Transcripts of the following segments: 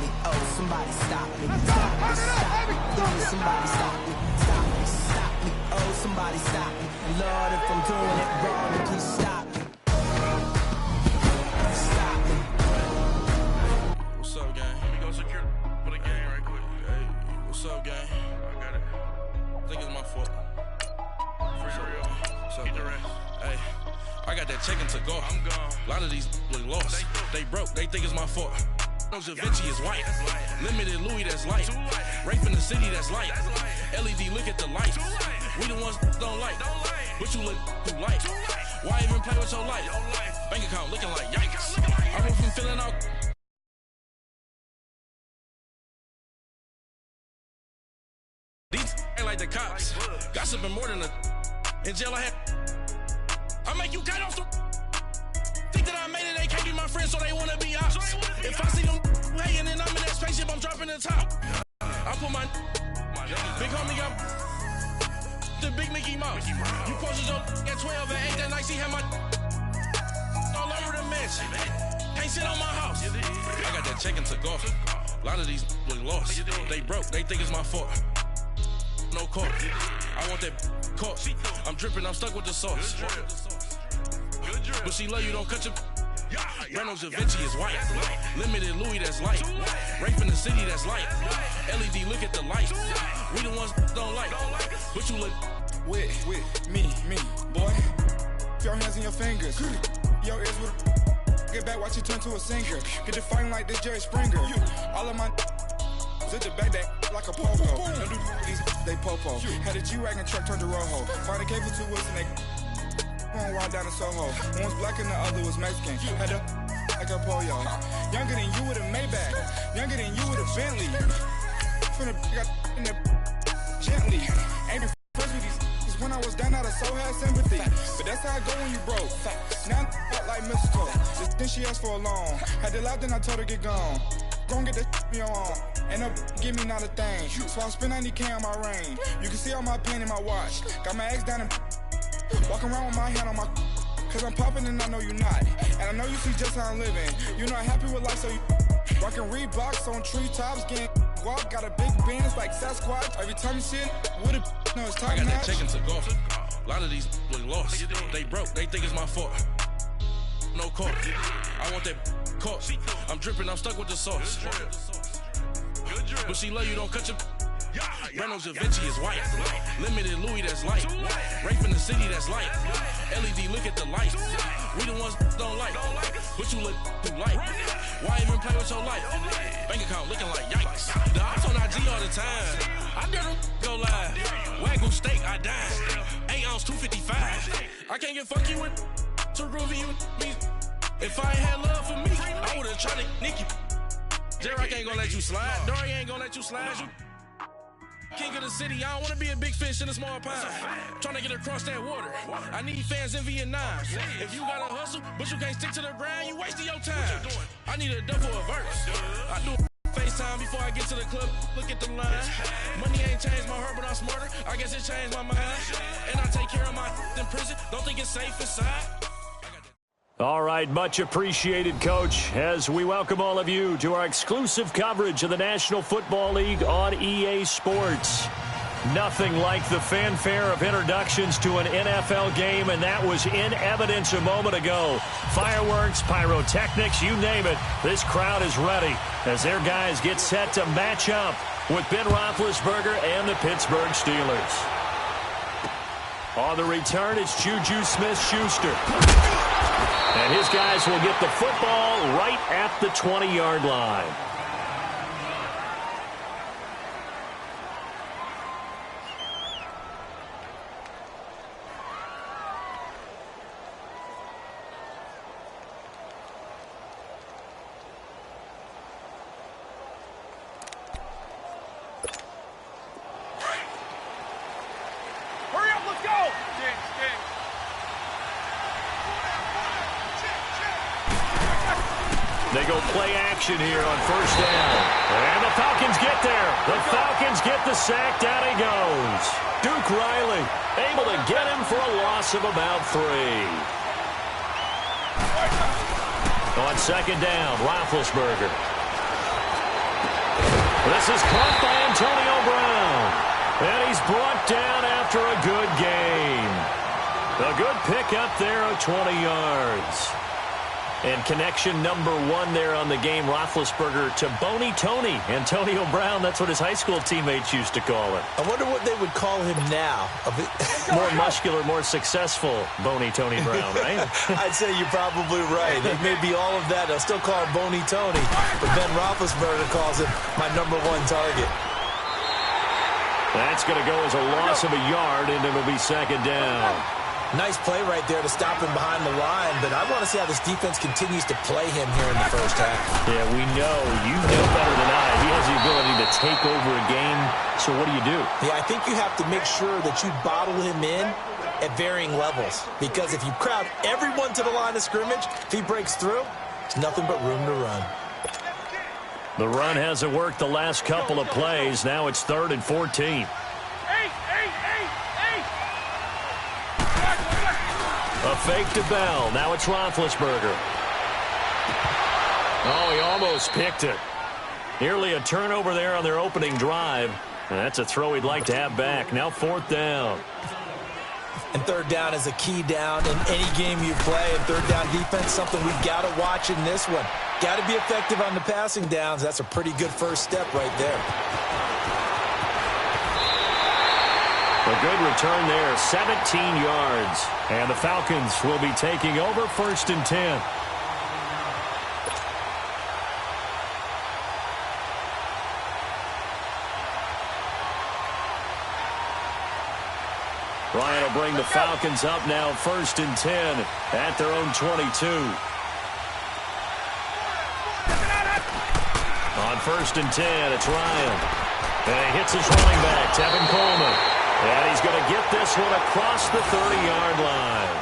me. Oh, somebody stop me. Stop me, stop me. Please, somebody stop me. Stop me, stop me. Oh, somebody stop me. And Lord, if I'm doing it wrong, then please stop me. Stop me. What's up, gang? Let me go secure for the game right quick. Hey, what's up, gang? I got it. I think it's my fault. For real. What's up, gang? Hey, I got that checking to go. I'm gone. A lot of these look lost. They broke. They think it's my fault. Da Vinci is white. Limited Louis, that's light. Rape in the city, that's light. LED, look at the lights. We the ones don't like. But you look too light. Why even play with your life? Bank account looking like yikes. I went from filling out. These ain't like the cops. Gossiping more than a. In jail I had. I make you cut off the. Think that I made it, they can't be my friends, so they wanna be ops. If I see them hanging and I'm in that spaceship, I'm dropping the top. I put my big homie got the big Mickey Mouse. You posted your at 12 and 8 that night, she had my all over the mansion. Can't sit on my house. I got that checking to go. A lot of these look lost. They broke, they think it's my fault. No court. I want that court. I'm dripping, I'm stuck with the sauce. But she love you, don't cut your. Reynolds Da Vinci is white. Limited Louis, that's light. Rape in the city, that's light. LED, look at the lights. We the ones don't like. But you look with me, boy. Your hands and your fingers. Your ears with. Get back, watch you turn to a singer. Get to fighting like this Jerry Springer. All of my. Zit the back that like a popo. Don't do these, they popo. Had a G-Wagon truck turned to Rojo. Find a cable 2 wheels and they. One ride down to Soho. One was black and the other was Mexican. Had a like a pollo. Younger than you with a Maybach. Younger than you with a Bentley. From the got in the gently. Ain't been friends with these when I was down out of so had sympathy. But that's how I go when you broke. Now out like Mexico. Just then she asked for a loan. Had to laugh, then I told her get gone. Gon' get that me on. Ain't no give me not a thing. So I spend 90K on my ring. You can see all my pain in my watch. Got my ex down in. Walking around with my hand on my. Cause I'm popping and I know you not. And I know you see just how I'm living. You're not happy with life, so you. Rockin' Reeboks on treetops, getting guap. Got a big Benz like Sasquatch. Every time you see it, with a. No, it's top I got notch. that checking to go. A lot of these look lost. They broke, they think it's my fault. No court. I want that court. I'm dripping, I'm stuck with the sauce. But she love you, don't cut your. Reynolds Da Vinci is white. Limited Louis, that's light. Rape in the city, that's light. LED, look at the lights. We the ones don't like. But you look too light. Why even play with your life? Bank account looking like yikes. The ops on IG all the time. I dare them go live. Wagyu steak, I dine. 8 ounce, 255. I can't get funky with too groovy you me. If I ain't had love for me, I would've tried to nick you. J-Rock ain't gonna let you slide. Dory ain't gonna let you slide. You king of the city, I don't wanna be a big fish in a small pond. Trying to get across that water. I need fans in Vietnam. If you gotta hustle, but you can't stick to the grind, you wasting your time. I need a double a verse. I do FaceTime before I get to the club. Look at the line. Money ain't changed my heart, but I'm smarter. I guess it changed my mind. And I take care of my in prison. Don't think it's safe inside. All right, much appreciated, Coach, as we welcome all of you to our exclusive coverage of the National Football League on EA Sports. Nothing like the fanfare of introductions to an NFL game, and that was in evidence a moment ago. Fireworks, pyrotechnics, you name it, this crowd is ready as their guys get set to match up with Ben Roethlisberger and the Pittsburgh Steelers. On the return, it's Juju Smith-Schuster. And his guys will get the football right at the 20-yard line. Hurry up, let's go! They go play action here on first down. And the Falcons get there. The Falcons get the sack. Down he goes. Duke Riley able to get him for a loss of about 3. On second down, Roethlisberger. is caught by Antonio Brown. And he's brought down after a good game. A good pickup there of 20 yards. And connection number 1 there on the game, Roethlisberger to Boney Tony. Antonio Brown, that's what his high school teammates used to call him. I wonder what they would call him now. More muscular, more successful Boney Tony Brown, right? I'd say you're probably right. It may be all of that. They'll still call him Boney Tony, but Ben Roethlisberger calls him my number 1 target. That's going to go as a loss of a yard, and it'll be second down. Nice play right there to stop him behind the line, but I want to see how this defense continues to play him here in the first half. Yeah, we know. You know better than I. He has the ability to take over a game, so what do you do? Yeah, I think you have to make sure that you bottle him in at varying levels, because if you crowd everyone to the line of scrimmage, if he breaks through, there's nothing but room to run. The run hasn't worked the last couple of plays. Now it's 3rd and 14. A fake to Bell. Now it's Roethlisberger. Oh, he almost picked it. Nearly a turnover there on their opening drive. And that's a throw he'd like to have back. Now 4th down. And 3rd down is a key down in any game you play. And 3rd down defense, something we've got to watch in this one. Got to be effective on the passing downs. That's a pretty good first step right there. A good return there, 17 yards. And the Falcons will be taking over 1st and 10. Ryan will bring the Falcons up now 1st and 10 at their own 22. On 1st and 10, it's Ryan. And he hits his running back, Tevin Coleman. And he's going to get this one across the 30-yard line.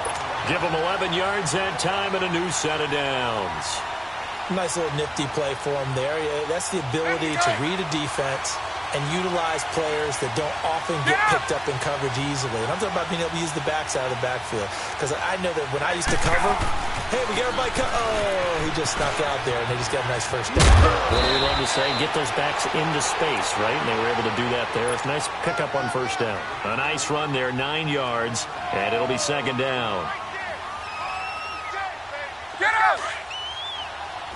Give him 11 yards that time and a new set of downs. Nice little nifty play for him there. Yeah, that's the ability to read a defense and utilize players that don't often get picked up in coverage easily. And I'm talking about being able to use the backside of the backfield. Because I know that when I used to cover, hey, we got everybody oh, he just snuck out there, and they just got a nice first down. What do we love to say? Get those backs into space, right? And they were able to do that there. It's a nice pickup on 1st down. A nice run there, 9 yards, and it'll be 2nd down. Get out!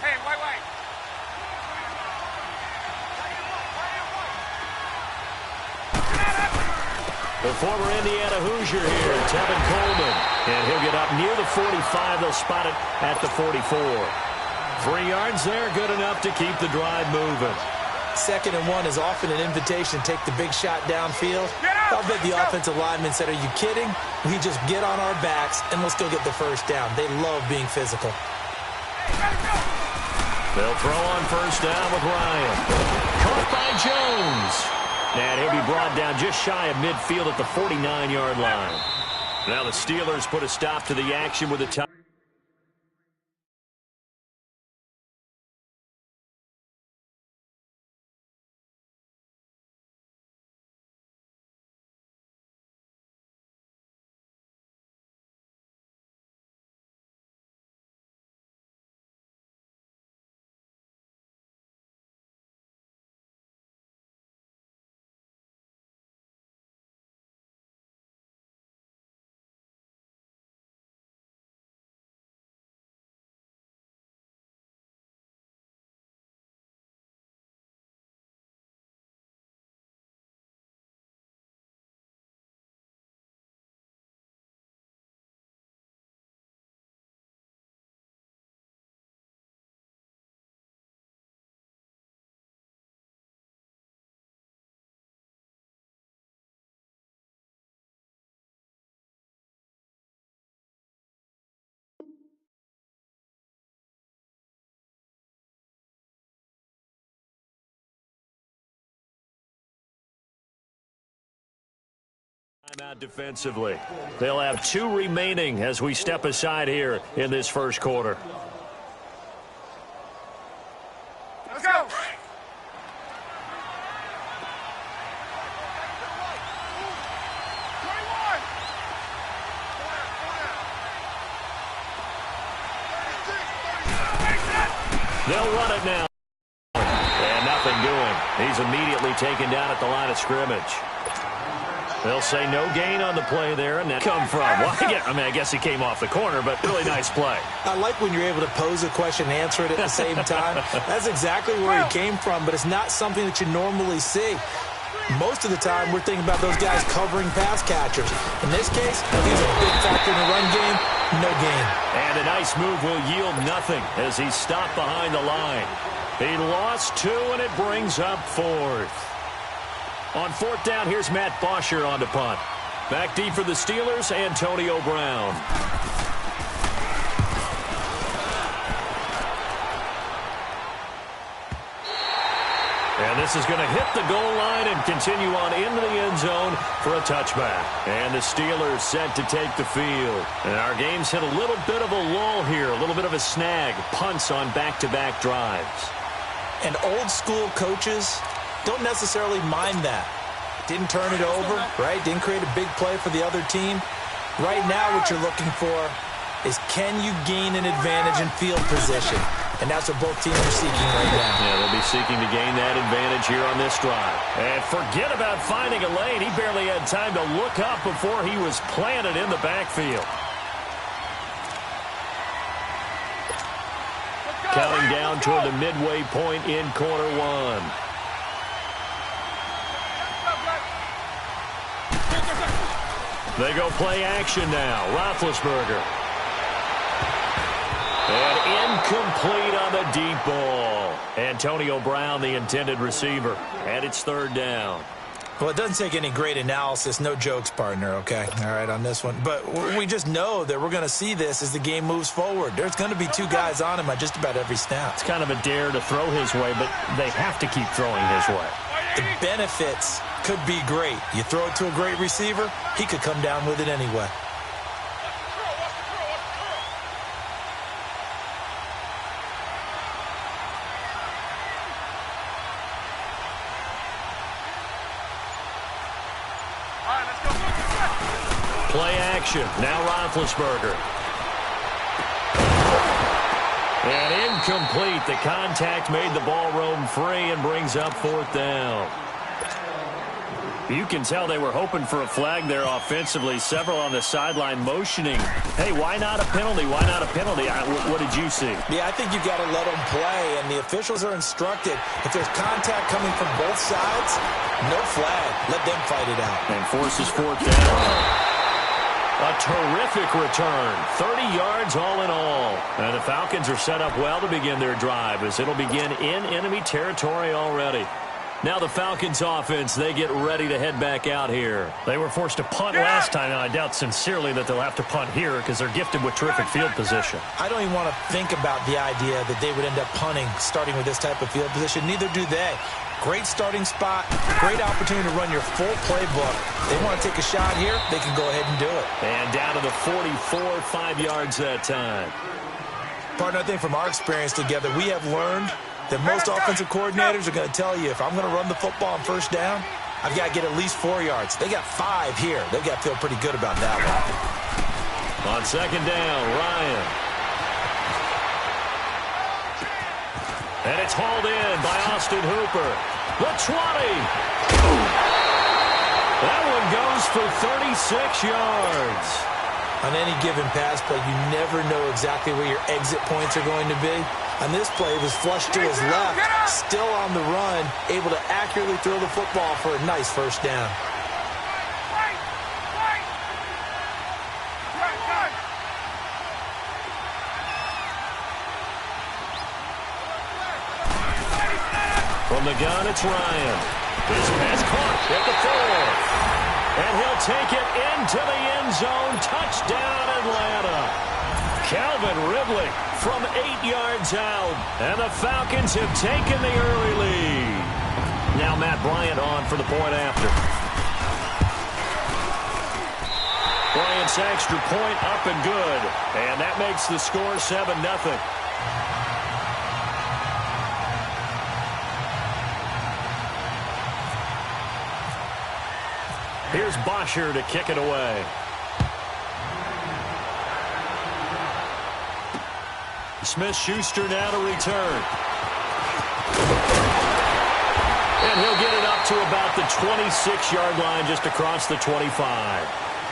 Hey, wait. The former Indiana Hoosier here, Tevin Coleman. And he'll get up near the 45. They'll spot it at the 44. 3 yards there, good enough to keep the drive moving. 2nd and 1 is often an invitation to take the big shot downfield. I'll bet the offensive lineman said, are you kidding? We just get on our backs and let's go get the first down. They love being physical. They'll throw on 1st down with Ryan. Caught by Jones. And he'll be brought down just shy of midfield at the 49-yard line. Now the Steelers put a stop to the action with a time. Timeout defensively. They'll have 2 remaining as we step aside here in this first quarter. Let's go! They'll run it now. And nothing doing. He's immediately taken down at the line of scrimmage. They'll say no gain on the play there, and that come from? Well, I guess he came off the corner, but really nice play. I like when you're able to pose a question and answer it at the same time. That's exactly where he came from, but it's not something that you normally see. Most of the time, we're thinking about those guys covering pass catchers. In this case, he's a big factor in the run game, no gain. And a nice move will yield nothing as he's stopped behind the line. He lost 2, and it brings up 4th. On 4th down, here's Matt Bosher on to punt. Back deep for the Steelers, Antonio Brown. And this is going to hit the goal line and continue on into the end zone for a touchback. And the Steelers set to take the field. And our game's hit a little bit of a lull here, a little bit of a snag. Punts on back-to-back drives. And old-school coaches don't necessarily mind that. Didn't turn it over, right? Didn't create a big play for the other team. Right now what you're looking for is can you gain an advantage in field position? And that's what both teams are seeking right now. Yeah, they'll be seeking to gain that advantage here on this drive. And forget about finding a lane. He barely had time to look up before he was planted in the backfield. Counting down toward the midway point in quarter 1. They go play action now. Roethlisberger. And incomplete on the deep ball. Antonio Brown, the intended receiver. And it's 3rd down. Well, it doesn't take any great analysis. No jokes, partner, okay? All right, on this one. But we just know that we're going to see this as the game moves forward. There's going to be 2 guys on him at just about every snap. It's kind of a dare to throw his way, but they have to keep throwing his way. The benefits could be great. You throw it to a great receiver, he could come down with it anyway. Play action. Now Roethlisberger. And incomplete. The contact made the ball roam free and brings up 4th down. You can tell they were hoping for a flag there offensively. Several on the sideline motioning. Hey, why not a penalty? Why not a penalty? What did you see? Yeah, I think you've got to let them play, and the officials are instructed. If there's contact coming from both sides, no flag. Let them fight it out. And forces 4th down. A terrific return. 30 yards all in all. And the Falcons are set up well to begin their drive as it'll begin in enemy territory already. Now the Falcons offense, they get ready to head back out here. They were forced to punt last time, and I doubt sincerely that they'll have to punt here because they're gifted with terrific field position. I don't even want to think about the idea that they would end up punting starting with this type of field position. Neither do they. Great starting spot, great opportunity to run your full playbook. They want to take a shot here, they can go ahead and do it. And down to the 44, 5 yards that time. Partner, I think from our experience together, we have learned that most offensive coordinators are going to tell you, if I'm going to run the football on 1st down, I've got to get at least 4 yards. They got 5 here. They've got to feel pretty good about that one. On 2nd down, Ryan. And it's hauled in by Austin Hooper. The 20. That one goes for 36 yards. On any given pass play, you never know exactly where your exit points are going to be. On this play, it was flushed to his left, still on the run, able to accurately throw the football for a nice 1st down. From the gun, it's Ryan. His pass caught at the 4. And he'll take it into the end zone. Touchdown, Atlanta. Calvin Ridley from 8 yards out. And the Falcons have taken the early lead. Now Matt Bryant on for the point after. Bryant's extra point up and good. And that makes the score 7-0. Here's Bosher to kick it away. Smith-Schuster now to return. And he'll get it up to about the 26-yard line, just across the 25.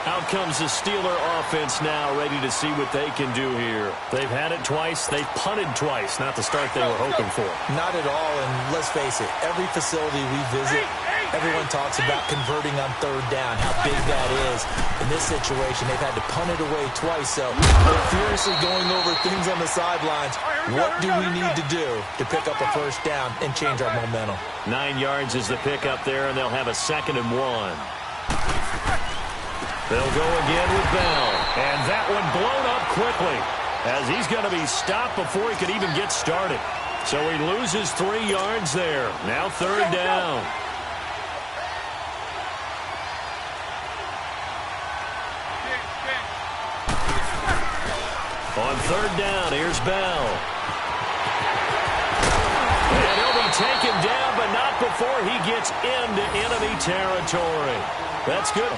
Out comes the Steeler offense now, ready to see what they can do here. They've had it twice. They've punted twice. Not the start they were hoping for. Not at all, and let's face it, every facility we visit, everyone talks about converting on third down, how big that is. In this situation, they've had to punt it away twice, so they're furiously going over things on the sidelines. What do we need to do to pick up a first down and change our momentum? 9 yards is the pickup there, and they'll have a 2nd and 1. They'll go again with Bell. And that one blown up quickly as he's going to be stopped before he could even get started. So he loses 3 yards there. Now 3rd down. On 3rd down, here's Bell. And he'll be taken down, but not before he gets into enemy territory. That's good.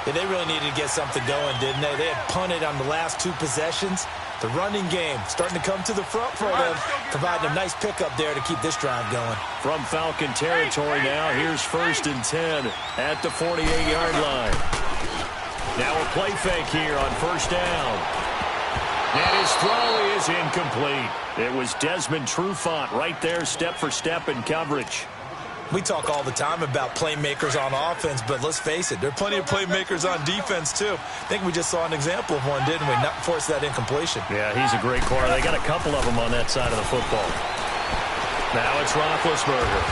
Yeah, they really needed to get something going, didn't they? They had punted on the last 2 possessions. The running game starting to come to the front for them, providing a nice pickup there to keep this drive going. From Falcon territory now, here's 1st and 10 at the 48-yard line. Now a play fake here on 1st down. And his throw is incomplete. It was Desmond Trufant right there, step for step in coverage. We talk all the time about playmakers on offense, but let's face it, there are plenty of playmakers on defense, too. I think we just saw an example of one, didn't we? Not force that incompletion. Yeah, he's a great corner. They got a couple of them on that side of the football. Now it's Roethlisberger.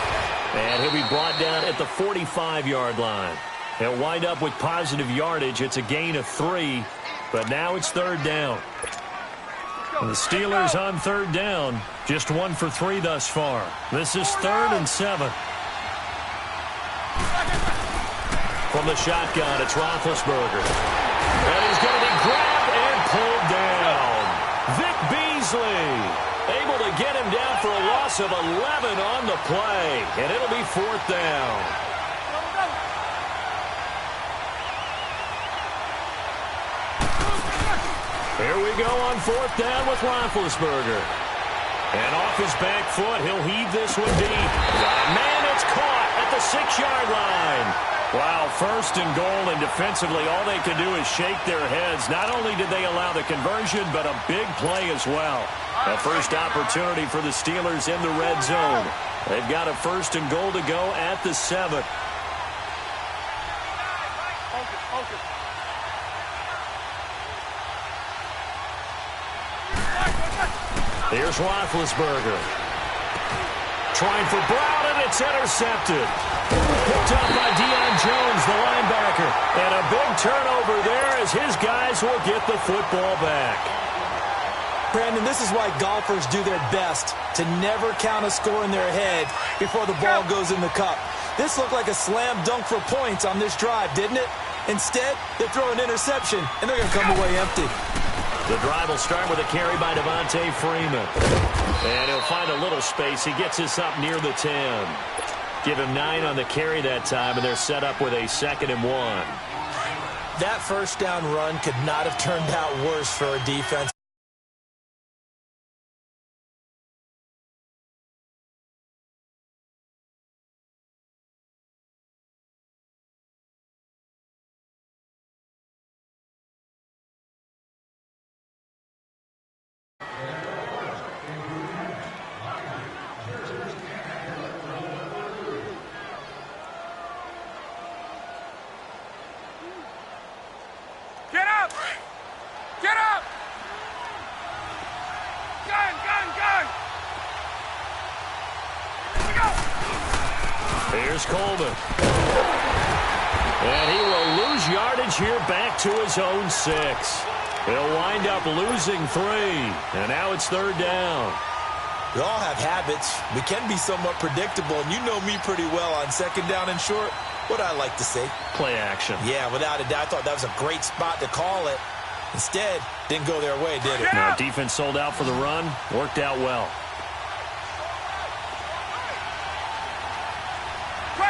And he'll be brought down at the 45-yard line. He'll wind up with positive yardage. It's a gain of 3, but now it's 3rd down. And the Steelers on 3rd down, just 1 for 3 thus far. This is 3rd and 7. From the shotgun, it's Roethlisberger. And he's going to be grabbed and pulled down. Vic Beasley able to get him down for a loss of 11 on the play. And it'll be 4th down. Here we go on 4th down with Roethlisberger. And off his back foot, he'll heave this one deep. Man, it's caught at the 6-yard line. Wow, 1st and goal, and defensively, all they can do is shake their heads. Not only did they allow the conversion, but a big play as well. A first opportunity for the Steelers in the red zone. They've got a 1st and goal to go at the 7. Here's Roethlisberger. Trying for Brown, and it's intercepted. Picked up by Deion Jones, the linebacker. And a big turnover there as his guys will get the football back. Brandon, this is why golfers do their best to never count a score in their head before the ball goes in the cup. This looked like a slam dunk for points on this drive, didn't it? Instead, they throw an interception, and they're going to come away empty. The drive will start with a carry by Devontae Freeman. And he'll find a little space. He gets us up near the 10. Give him 9 on the carry that time, and they're set up with a 2nd and 1. That first down run could not have turned out worse for a defense. Get up! Get up! Gun, gun, gun! Here we go! Here's Coleman. And he will lose yardage here back to his own 6. He'll wind up losing 3. And now it's 3rd down. We all have habits. We can be somewhat predictable, and you know me pretty well on 2nd down and short. What I like to say? Play action. Yeah, without a doubt. I thought that was a great spot to call it. Instead, didn't go their way, did it? Now, defense sold out for the run. Worked out well. 12!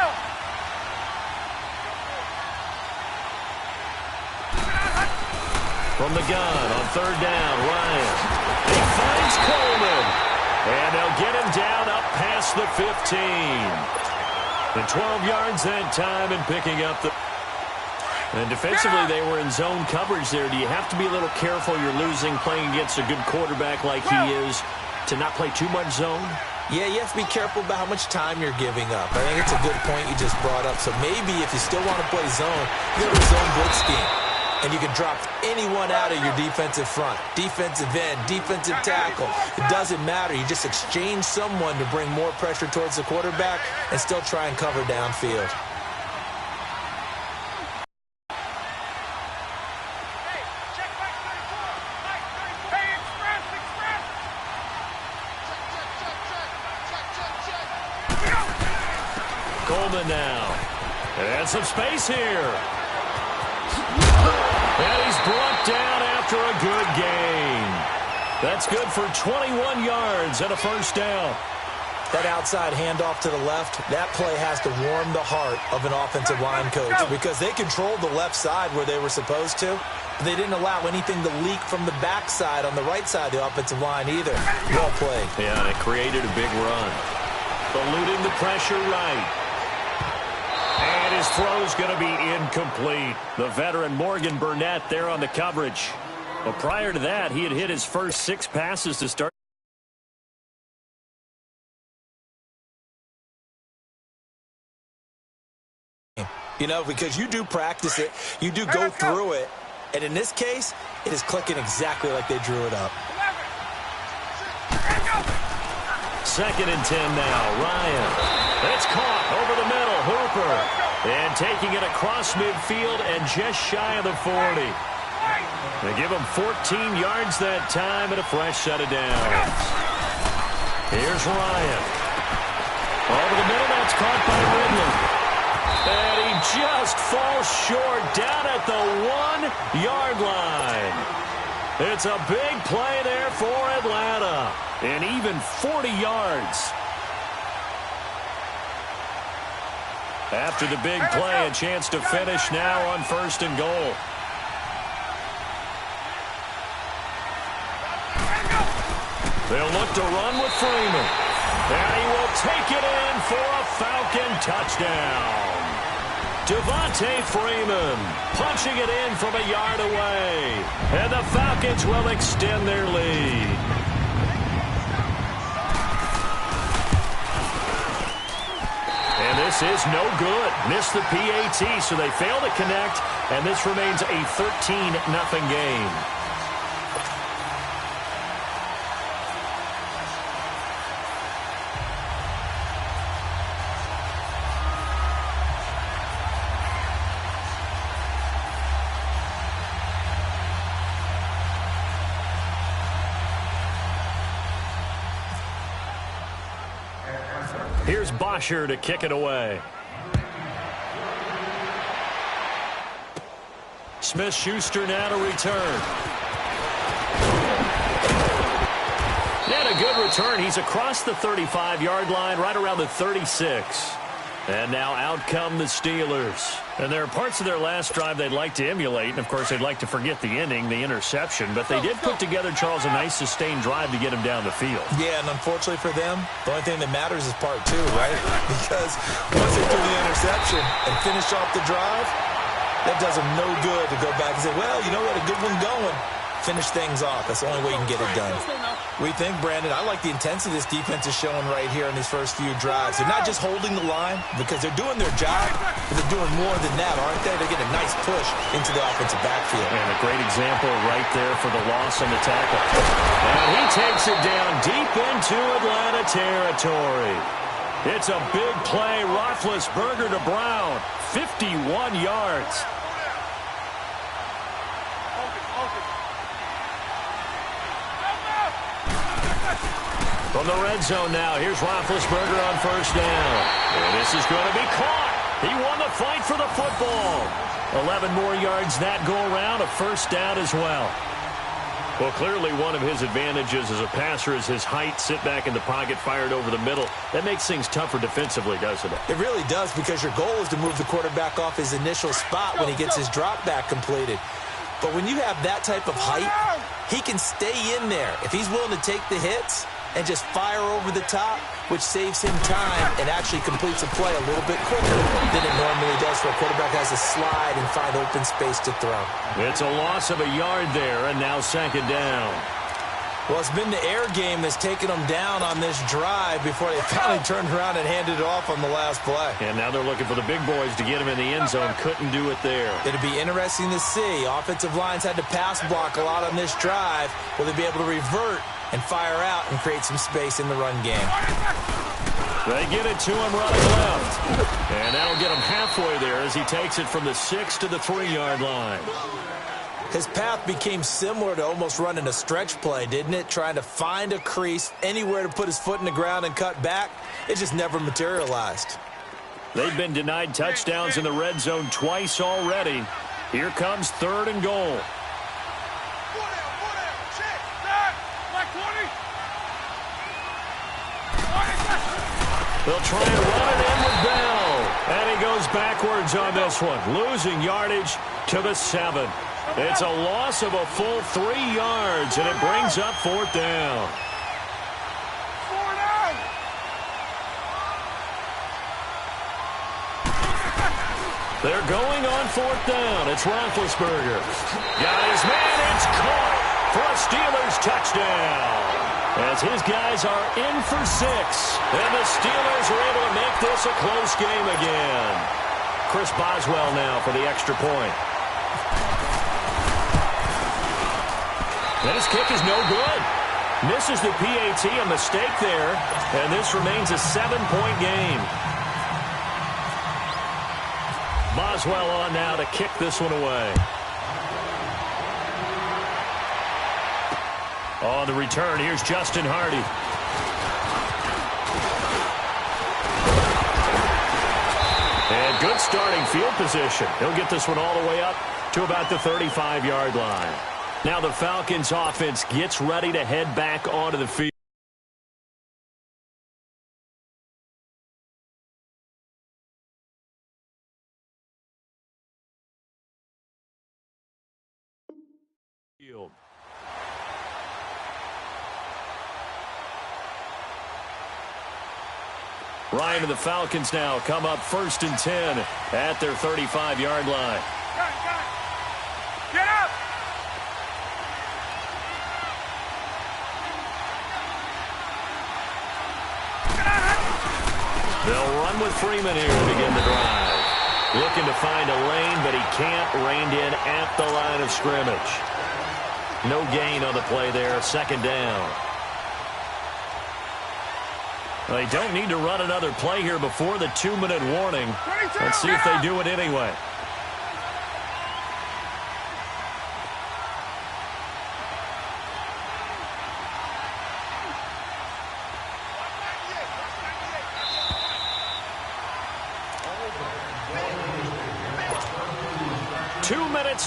From the gun on 3rd down, Ryan. He finds Coleman. And they'll get him down up past the 15. And 12 yards that time and picking up the... And defensively, they were in zone coverage there. Do you have to be a little careful? You're losing playing against a good quarterback like he is to not play too much zone? Yeah, you have to be careful about how much time you're giving up. I think it's a good point you just brought up. So maybe if you still want to play zone, you go to a zone blitz scheme. And you can drop anyone out of your defensive front. Defensive end, defensive tackle. It doesn't matter. You just exchange someone to bring more pressure towards the quarterback and still try and cover downfield. Coleman now. And some space here. And he's brought down after a good gain. That's good for 21 yards and a first down. That outside handoff to the left, that play has to warm the heart of an offensive line coach because they controlled the left side where they were supposed to. But they didn't allow anything to leak from the backside on the right side of the offensive line either. Well played. Yeah, and it created a big run. Eluding the pressure right. And his throw's going to be incomplete. The veteran Morgan Burnett there on the coverage. But prior to that, he had hit his first 6 passes to start. You know, because you do practice it, you do go through it, and in this case, it is clicking exactly like they drew it up. 2nd and 10 now, Ryan. It's caught over the middle, Hooper. And taking it across midfield and just shy of the 40. They give him 14 yards that time and a fresh set of downs. Here's Ryan. Over the middle, that's caught by Ridley. And he just falls short down at the 1-yard line. It's a big play there for Atlanta. And even 40 yards. After the big play, a chance to finish now on 1st and goal. They'll look to run with Freeman. And he will take it in for a Falcon touchdown. Devontae Freeman punching it in from a yard away. And the Falcons will extend their lead. And this is no good. Missed the PAT, so they fail to connect, and this remains a 13-0 game. Here's Bosher to kick it away. Smith-Schuster now to return. And a good return. He's across the 35-yard line, right around the 36. And now out come the Steelers. And there are parts of their last drive they'd like to emulate. And, of course, they'd like to forget the ending, the interception. But they did put together, Charles, a nice sustained drive to get him down the field. Yeah, and unfortunately for them, the only thing that matters is part 2, right? Because once they threw the interception and finish off the drive, that does them no good to go back and say, well, you know what, a good one going. Finish things off. That's the only way you can get it done. We think, Brandon, I like the intensity this defense is showing right here in these first few drives. They're not just holding the line because they're doing their job, but they're doing more than that, aren't they? They're getting a nice push into the offensive backfield. And a great example right there for the loss on the tackle. And he takes it down deep into Atlanta territory. It's a big play. Roethlisberger to Brown. 51 yards. From the red zone now, here's Roethlisberger on 1st down. And this is going to be caught. He won the fight for the football. 11 more yards that go around, a 1st down as well. Well, clearly one of his advantages as a passer is his height. Sit back in the pocket, fired over the middle. That makes things tougher defensively, doesn't it? It really does, because your goal is to move the quarterback off his initial spot when he gets his drop back completed. But when you have that type of height, he can stay in there. If he's willing to take the hits, and just fire over the top, which saves him time and actually completes a play a little bit quicker than it normally does for a quarterback has to slide and find open space to throw. It's a loss of a yard there, and now second down. Well, it's been the air game that's taken them down on this drive before they finally turned around and handed it off on the last play. And now they're looking for the big boys to get him in the end zone. Couldn't do it there. It'll be interesting to see. Offensive lines had to pass block a lot on this drive. Will they be able to revert and fire out and create some space in the run game? They get it to him running left. And that'll get him halfway there as he takes it from the 6 to the 3-yard line. His path became similar to almost running a stretch play, didn't it? Trying to find a crease, anywhere to put his foot in the ground and cut back. It just never materialized. They've been denied touchdowns in the red zone twice already. Here comes 3rd and goal. They'll try and run it in with Bell. And he goes backwards on this one, losing yardage to the 7. It's a loss of a full 3 yards, and it brings up 4th down. They're going on 4th down. It's Roethlisberger. Got his man. It's caught for a Steelers touchdown. As his guys are in for 6. And the Steelers are able to make this a close game again. Chris Boswell now for the extra point. And his kick is no good. Misses the PAT, a mistake there. And this remains a 7-point game. Boswell on now to kick this one away. On the return, here's Justin Hardy. And good starting field position. He'll get this one all the way up to about the 35-yard line. Now the Falcons offense gets ready to head back onto the field. Ryan and the Falcons now come up 1st and 10 at their 35-yard line. Get up! They'll run with Freeman here to begin the drive. Looking to find a lane, but he can't. Reined in at the line of scrimmage. No gain on the play there. 2nd down. They don't need to run another play here before the 2-minute warning. Let's see if they do it anyway.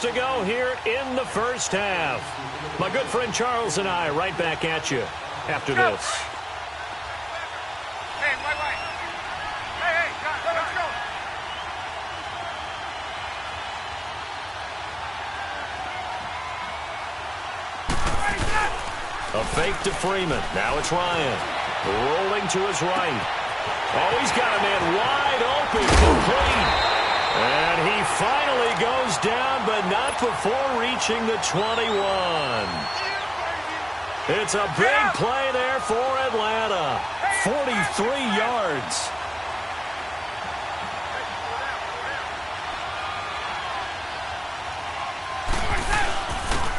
To go here in the first half. My good friend Charles and I right back at you after this. Hey, wait. Hey, let's go. A fake to Freeman. Now it's Ryan. Rolling to his right. Oh, he's got a man wide open. Complete. And he finally goes down, but not before reaching the 21. It's a big play there for Atlanta. 43 yards.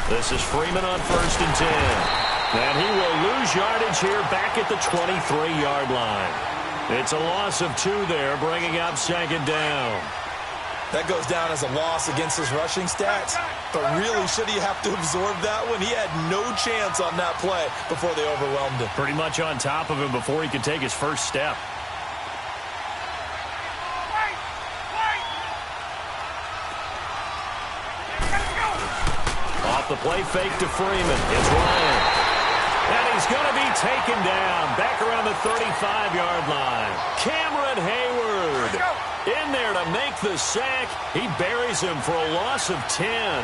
This is Freeman on 1st and 10. And he will lose yardage here back at the 23-yard line. It's a loss of 2 there, bringing up 2nd down. That goes down as a loss against his rushing stats. But really, should he have to absorb that one? He had no chance on that play before they overwhelmed him. Pretty much on top of him before he could take his first step. Off the play fake to Freeman. It's Ryan. And he's going to be taken down back around the 35-yard line. Cameron Hayward in there to make the sack. He buries him for a loss of 10.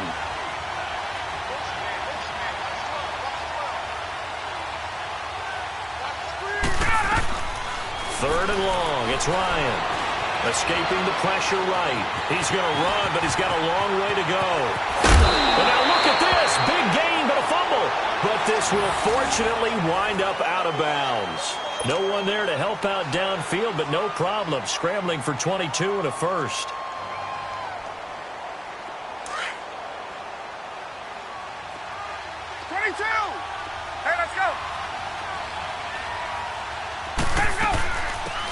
3rd and long. It's Ryan. Escaping the pressure right. He's going to run, but he's got a long way to go. And now look at this. Big gain, but a fumble. But this will fortunately wind up out of bounds. No one there to help out downfield, but no problem. Scrambling for 22 and a first.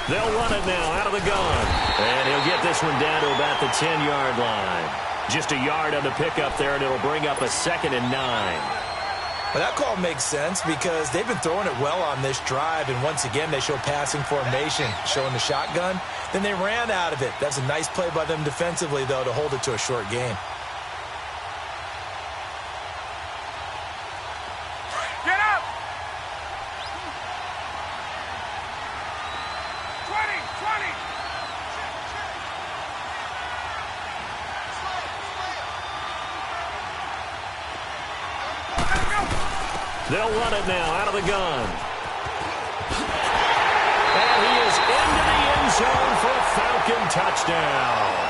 They'll run it now out of the gun. And he'll get this one down to about the 10-yard line. Just a yard on the pickup there, and it'll bring up a 2nd and 9. Well, that call makes sense because they've been throwing it well on this drive, and once again they show passing formation, showing the shotgun. Then they ran out of it. That's a nice play by them defensively, though, to hold it to a short gain. They'll run it now out of the gun. And he is into the end zone for a Falcon touchdown.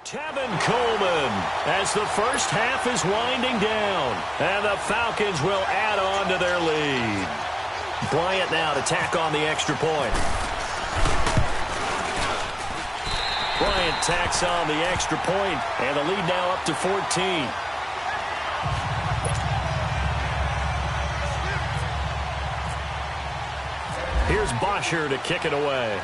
Tevin Coleman as the first half is winding down. And the Falcons will add on to their lead. Bryant now to tack on the extra point. Bryant tacks on the extra point, and the lead now up to 14. Here's Bosher to kick it away.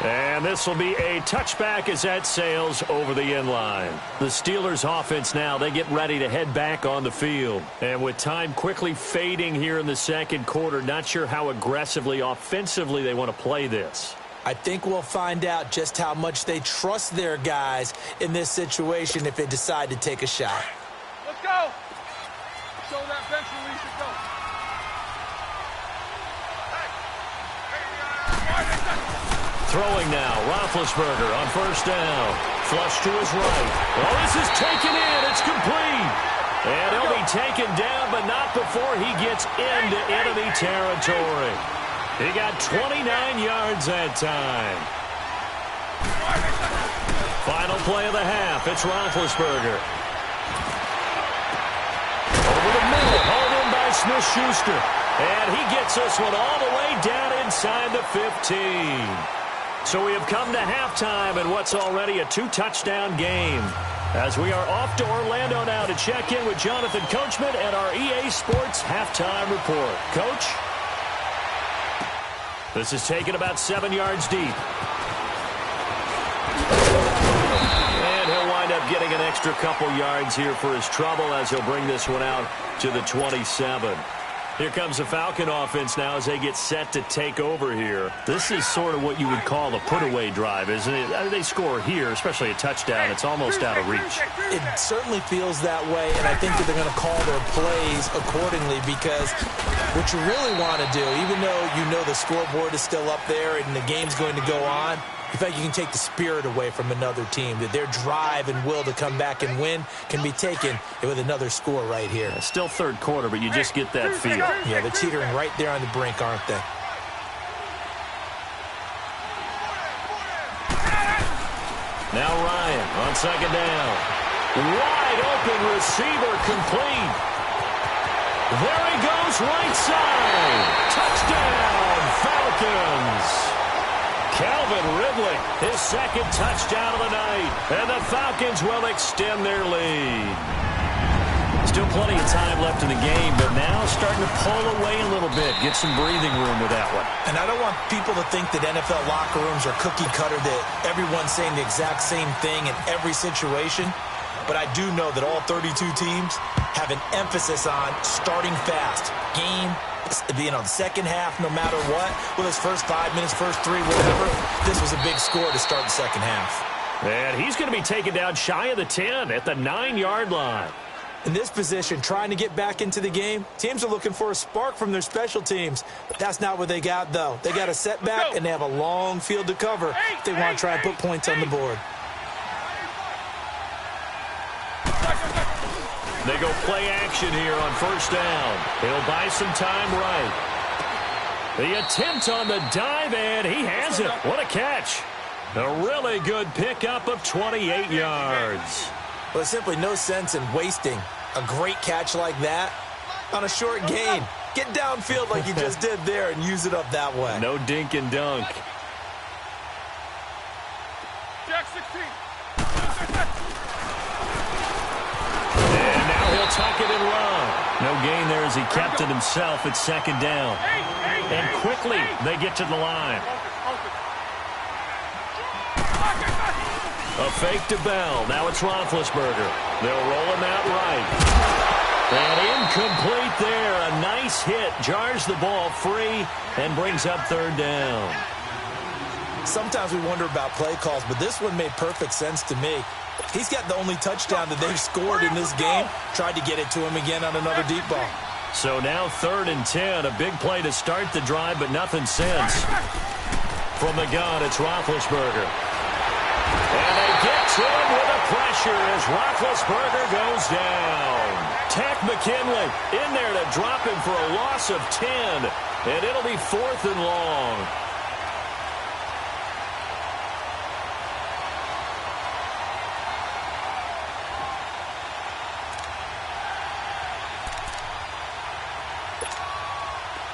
And this will be a touchback as that sails over the end line. The Steelers offense now, they get ready to head back on the field. And with time quickly fading here in the second quarter, not sure how aggressively, offensively they want to play this. I think we'll find out just how much they trust their guys in this situation if they decide to take a shot. Let's go. Show that bench release and go. Throwing now, Roethlisberger on first down. Flush to his right. Well, this is taken in. It's complete. And he'll be taken down, but not before he gets into enemy territory. He got 29 yards that time. Final play of the half. It's Roethlisberger. Over the middle. Hauled in by Smith-Schuster. And he gets this one all the way down inside the 15. So we have come to halftime in what's already a 2-touchdown game. As we are off to Orlando now to check in with Jonathan Coachman and our EA Sports halftime report. Coach? This is taken about 7 yards deep. And he'll wind up getting an extra couple yards here for his trouble as he'll bring this one out to the 27. Here comes the Falcon offense now as they get set to take over here. This is sort of what you would call a put-away drive, isn't it? They score here, especially a touchdown. It's almost out of reach. It certainly feels that way, and I think that they're going to call their plays accordingly because what you really want to do, even though you know the scoreboard is still up there and the game's going to go on, in fact, you can take the spirit away from another team, that their drive and will to come back and win can be taken with another score right here. It's still third quarter, but you just get that feel. Yeah, they're teetering right there on the brink, aren't they? Now Ryan on second down. Wide open receiver complete. There he goes, right side. Touchdown, Falcons. Calvin Ridley, his second touchdown of the night. And the Falcons will extend their lead. Still plenty of time left in the game, but now starting to pull away a little bit. Get some breathing room with that one. And I don't want people to think that NFL locker rooms are cookie cutter, that everyone's saying the exact same thing in every situation. But I do know that all 32 teams have an emphasis on starting fast. Game, the second half, no matter what. Well, his first 5 minutes, first 3, whatever. This was a big score to start the second half. And he's going to be taken down shy of the 10 at the 9-yard line. In this position, trying to get back into the game, teams are looking for a spark from their special teams. That's not what they got, though. They got a setback, and they have a long field to cover if they want to try and put points on the board. They go play action here on first down. He'll buy some time right. The attempt on the dive, and he has it. What a catch. A really good pickup of 28 yards. Well, there's simply no sense in wasting a great catch like that on a short gain. Get downfield like you just did there and use it up that way. No dink and dunk. Jack 16. And now he'll tuck it and run. No gain there as he kept it himself at second down. And quickly they get to the line. A fake to Bell. Now it's Roethlisberger. They'll roll him out right. And incomplete there. A nice hit. Jars the ball free and brings up third down. Sometimes we wonder about play calls, but this one made perfect sense to me. He's got the only touchdown that they've scored in this game. Tried to get it to him again on another deep ball. So now 3rd and 10. A big play to start the drive, but nothing since. From the gun, it's Roethlisberger. And they get to him with the pressure as Roethlisberger goes down. Tack McKinley in there to drop him for a loss of 10. And it'll be 4th and long.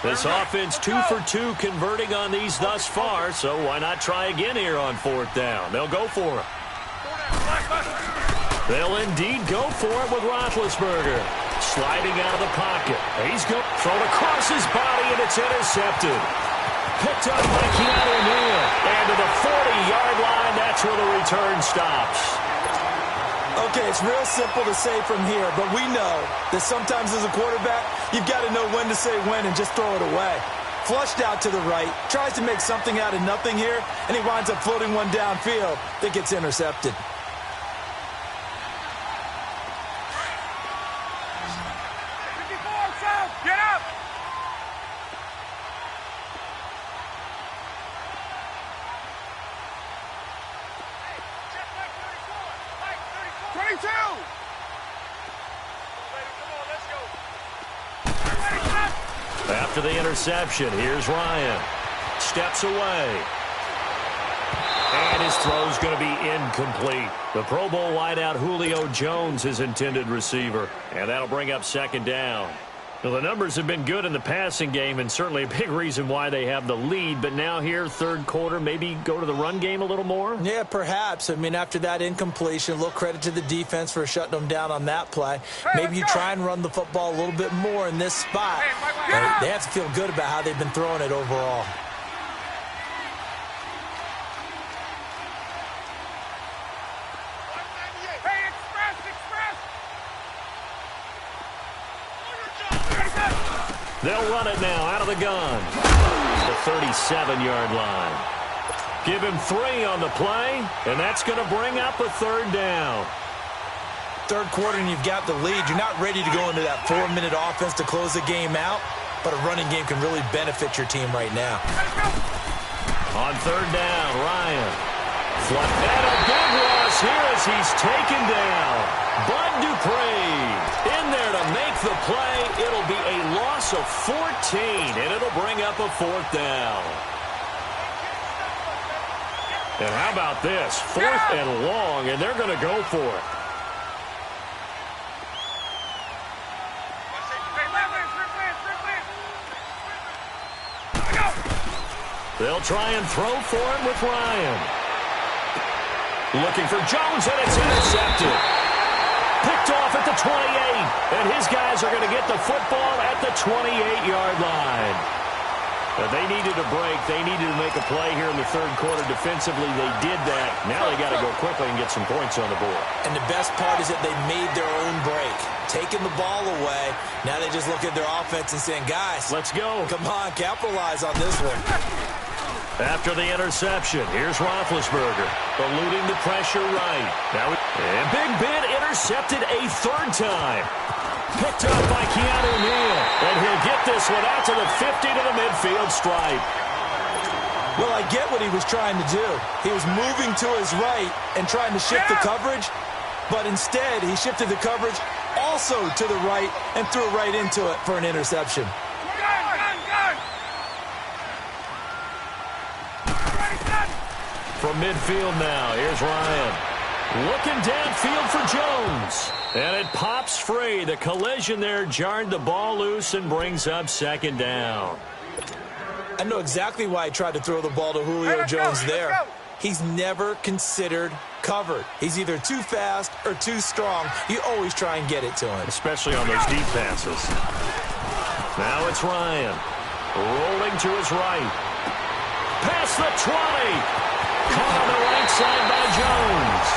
This offense 2 for 2 converting on these thus far, so why not try again here on 4th down? They'll go for it. They'll indeed go for it with Roethlisberger. Sliding out of the pocket. He's thrown across his body, and it's intercepted. Picked up by Keanu Neal. And to the 40-yard line, that's where the return stops. Okay, it's real simple to say from here, but we know that sometimes as a quarterback, you've got to know when to say when and just throw it away. Flushed out to the right, tries to make something out of nothing here, and he winds up floating one downfield that gets intercepted. Get up! After the interception, here's Ryan. Steps away. And his throw's going to be incomplete. The Pro Bowl wideout Julio Jones, his intended receiver. And that'll bring up second down. Well, the numbers have been good in the passing game and certainly a big reason why they have the lead. But now here, third quarter, maybe go to the run game a little more? Yeah, perhaps. I mean, after that incompletion, a little credit to the defense for shutting them down on that play. Maybe you try and run the football a little bit more in this spot. They have to feel good about how they've been throwing it overall. They'll run it now out of the gun. The 37-yard line. Give him 3 on the play, and that's going to bring up a third down. Third quarter, and you've got the lead. You're not ready to go into that 4-minute offense to close the game out, but a running game can really benefit your team right now. On third down, Ryan. And a big loss here as he's taken down. Bud Dupree in there to make the play. It'll be a loss of 14, and it'll bring up a fourth down. And how about this? 4th and long, and they're going to go for it. They'll try and throw for him with Ryan. Looking for Jones, and it's intercepted. Picked off at the 28, and his guys are going to get the football at the 28-yard line. But they needed a break. They needed to make a play here in the third quarter defensively. They did that. Now they got to go quickly and get some points on the board. And the best part is that they made their own break. Taking the ball away. Now they just look at their offense and saying, guys, let's go. Come on, capitalize on this one. After the interception, here's Roethlisberger, eluding the pressure right. Now, and Big Ben intercepted a third time. Picked up by Keanu Neal, and he'll get this one out to the 50 to the midfield stripe. Well, I get what he was trying to do. He was moving to his right and trying to shift the coverage, but instead he shifted the coverage also to the right and threw it right into it for an interception. From midfield now, here's Ryan. Looking downfield for Jones. And it pops free. The collision there jarred the ball loose and brings up second down. I know exactly why he tried to throw the ball to Julio Jones there. He's never considered covered. He's either too fast or too strong. You always try and get it to him. Especially on those deep passes. Now it's Ryan. Rolling to his right. Past the 20. Caught on the right side by Jones.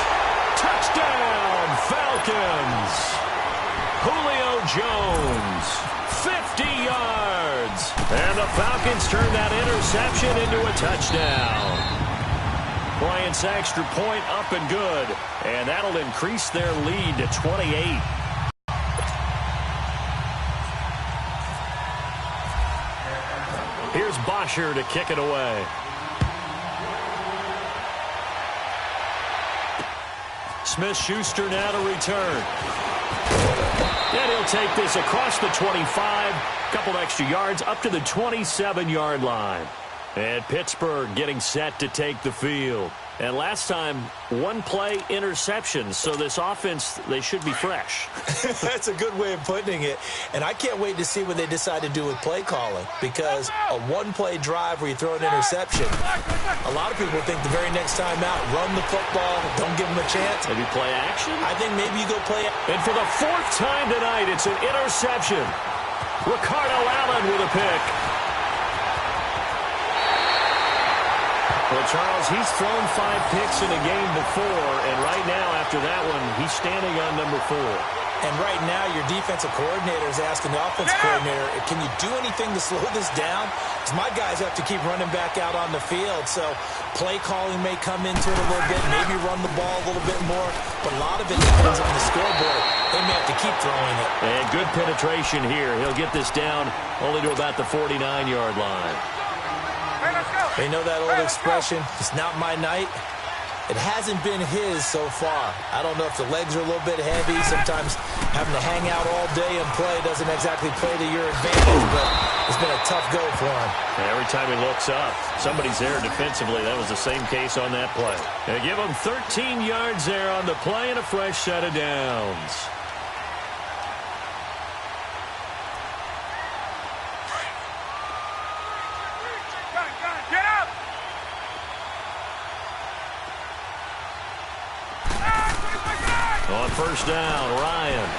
Touchdown, Falcons. Julio Jones, 50 yards. And the Falcons turn that interception into a touchdown. Bryant's extra point up and good. And that'll increase their lead to 28. Here's Bosher to kick it away. Smith-Schuster now to return. And he'll take this across the 25. Couple extra yards up to the 27-yard line. And Pittsburgh getting set to take the field. And last time, one play interception. So this offense, they should be fresh. That's a good way of putting it. And I can't wait to see what they decide to do with play calling. Because a one-play drive where you throw an interception, a lot of people think the very next time out, run the football, don't give them a chance. Maybe play action? I think maybe you go play action. And for the 4th time tonight, it's an interception. Ricardo Allen with a pick. Well, Charles, he's thrown 5 picks in a game before, and right now, after that one, he's standing on number 4. And right now, your defensive coordinator is asking the offensive coordinator, can you do anything to slow this down? Because my guys have to keep running back out on the field, so play calling may come into it a little bit, maybe run the ball a little bit more, but a lot of it depends on the scoreboard. They may have to keep throwing it. And good penetration here. He'll get this down only to about the 49-yard line. They know that old expression, it's not my night. It hasn't been his so far. I don't know if the legs are a little bit heavy. Sometimes having to hang out all day and play doesn't exactly play to your advantage, but it's been a tough go for him. And every time he looks up, somebody's there defensively. That was the same case on that play. They give him 13 yards there on the play and a fresh set of downs. Get up! On first down, Ryan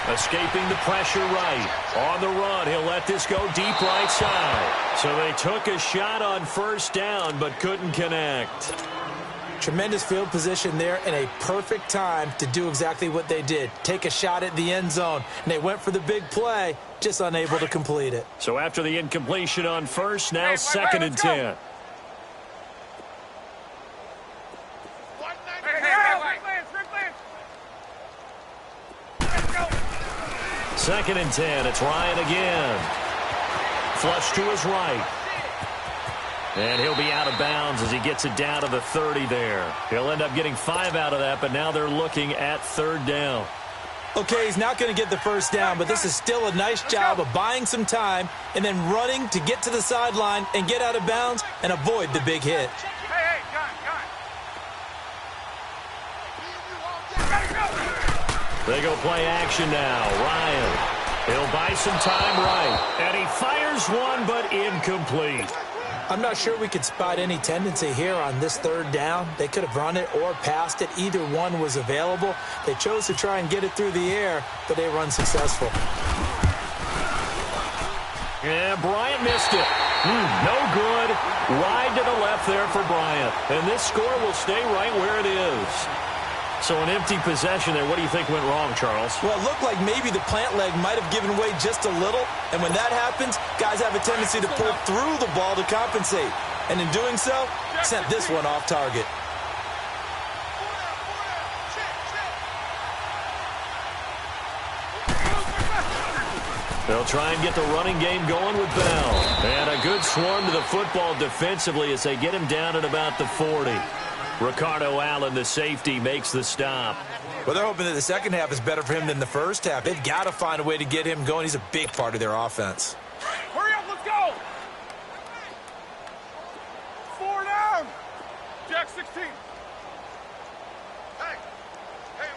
escaping the pressure right. On the run, he'll let this go deep right side. So they took a shot on first down but couldn't connect. Tremendous field position there and a perfect time to do exactly what they did. Take a shot at the end zone. And they went for the big play, just unable to complete it. So after the incompletion on first, now second and 10. Second and 10. It's Ryan again. Flush to his right. And he'll be out of bounds as he gets it down to the 30 there. He'll end up getting 5 out of that, but now they're looking at third down. Okay, he's not going to get the first down, but this is still a nice job of buying some time and then running to get to the sideline and get out of bounds and avoid the big hit. Hey, gun. They go play action now. Ryan, he'll buy some time right. And he fires one, but incomplete. I'm not sure we could spot any tendency here on this third down. They could have run it or passed it. Either one was available. They chose to try and get it through the air, but they were unsuccessful. Yeah, Bryant missed it. No good. Wide to the left there for Bryant. And this score will stay right where it is. So an empty possession there. What do you think went wrong, Charles? Well, it looked like maybe the plant leg might have given way just a little. And when that happens, guys have a tendency to pull through the ball to compensate. And in doing so, sent this one off target. They'll try and get the running game going with Bell. And a good swarm to the football defensively as they get him down at about the 40. Ricardo Allen, the safety, makes the stop. Well, they're hoping that the second half is better for him than the first half. They've got to find a way to get him going. He's a big part of their offense. Hurry up, let's go! 4 down! Jack 16. Hey,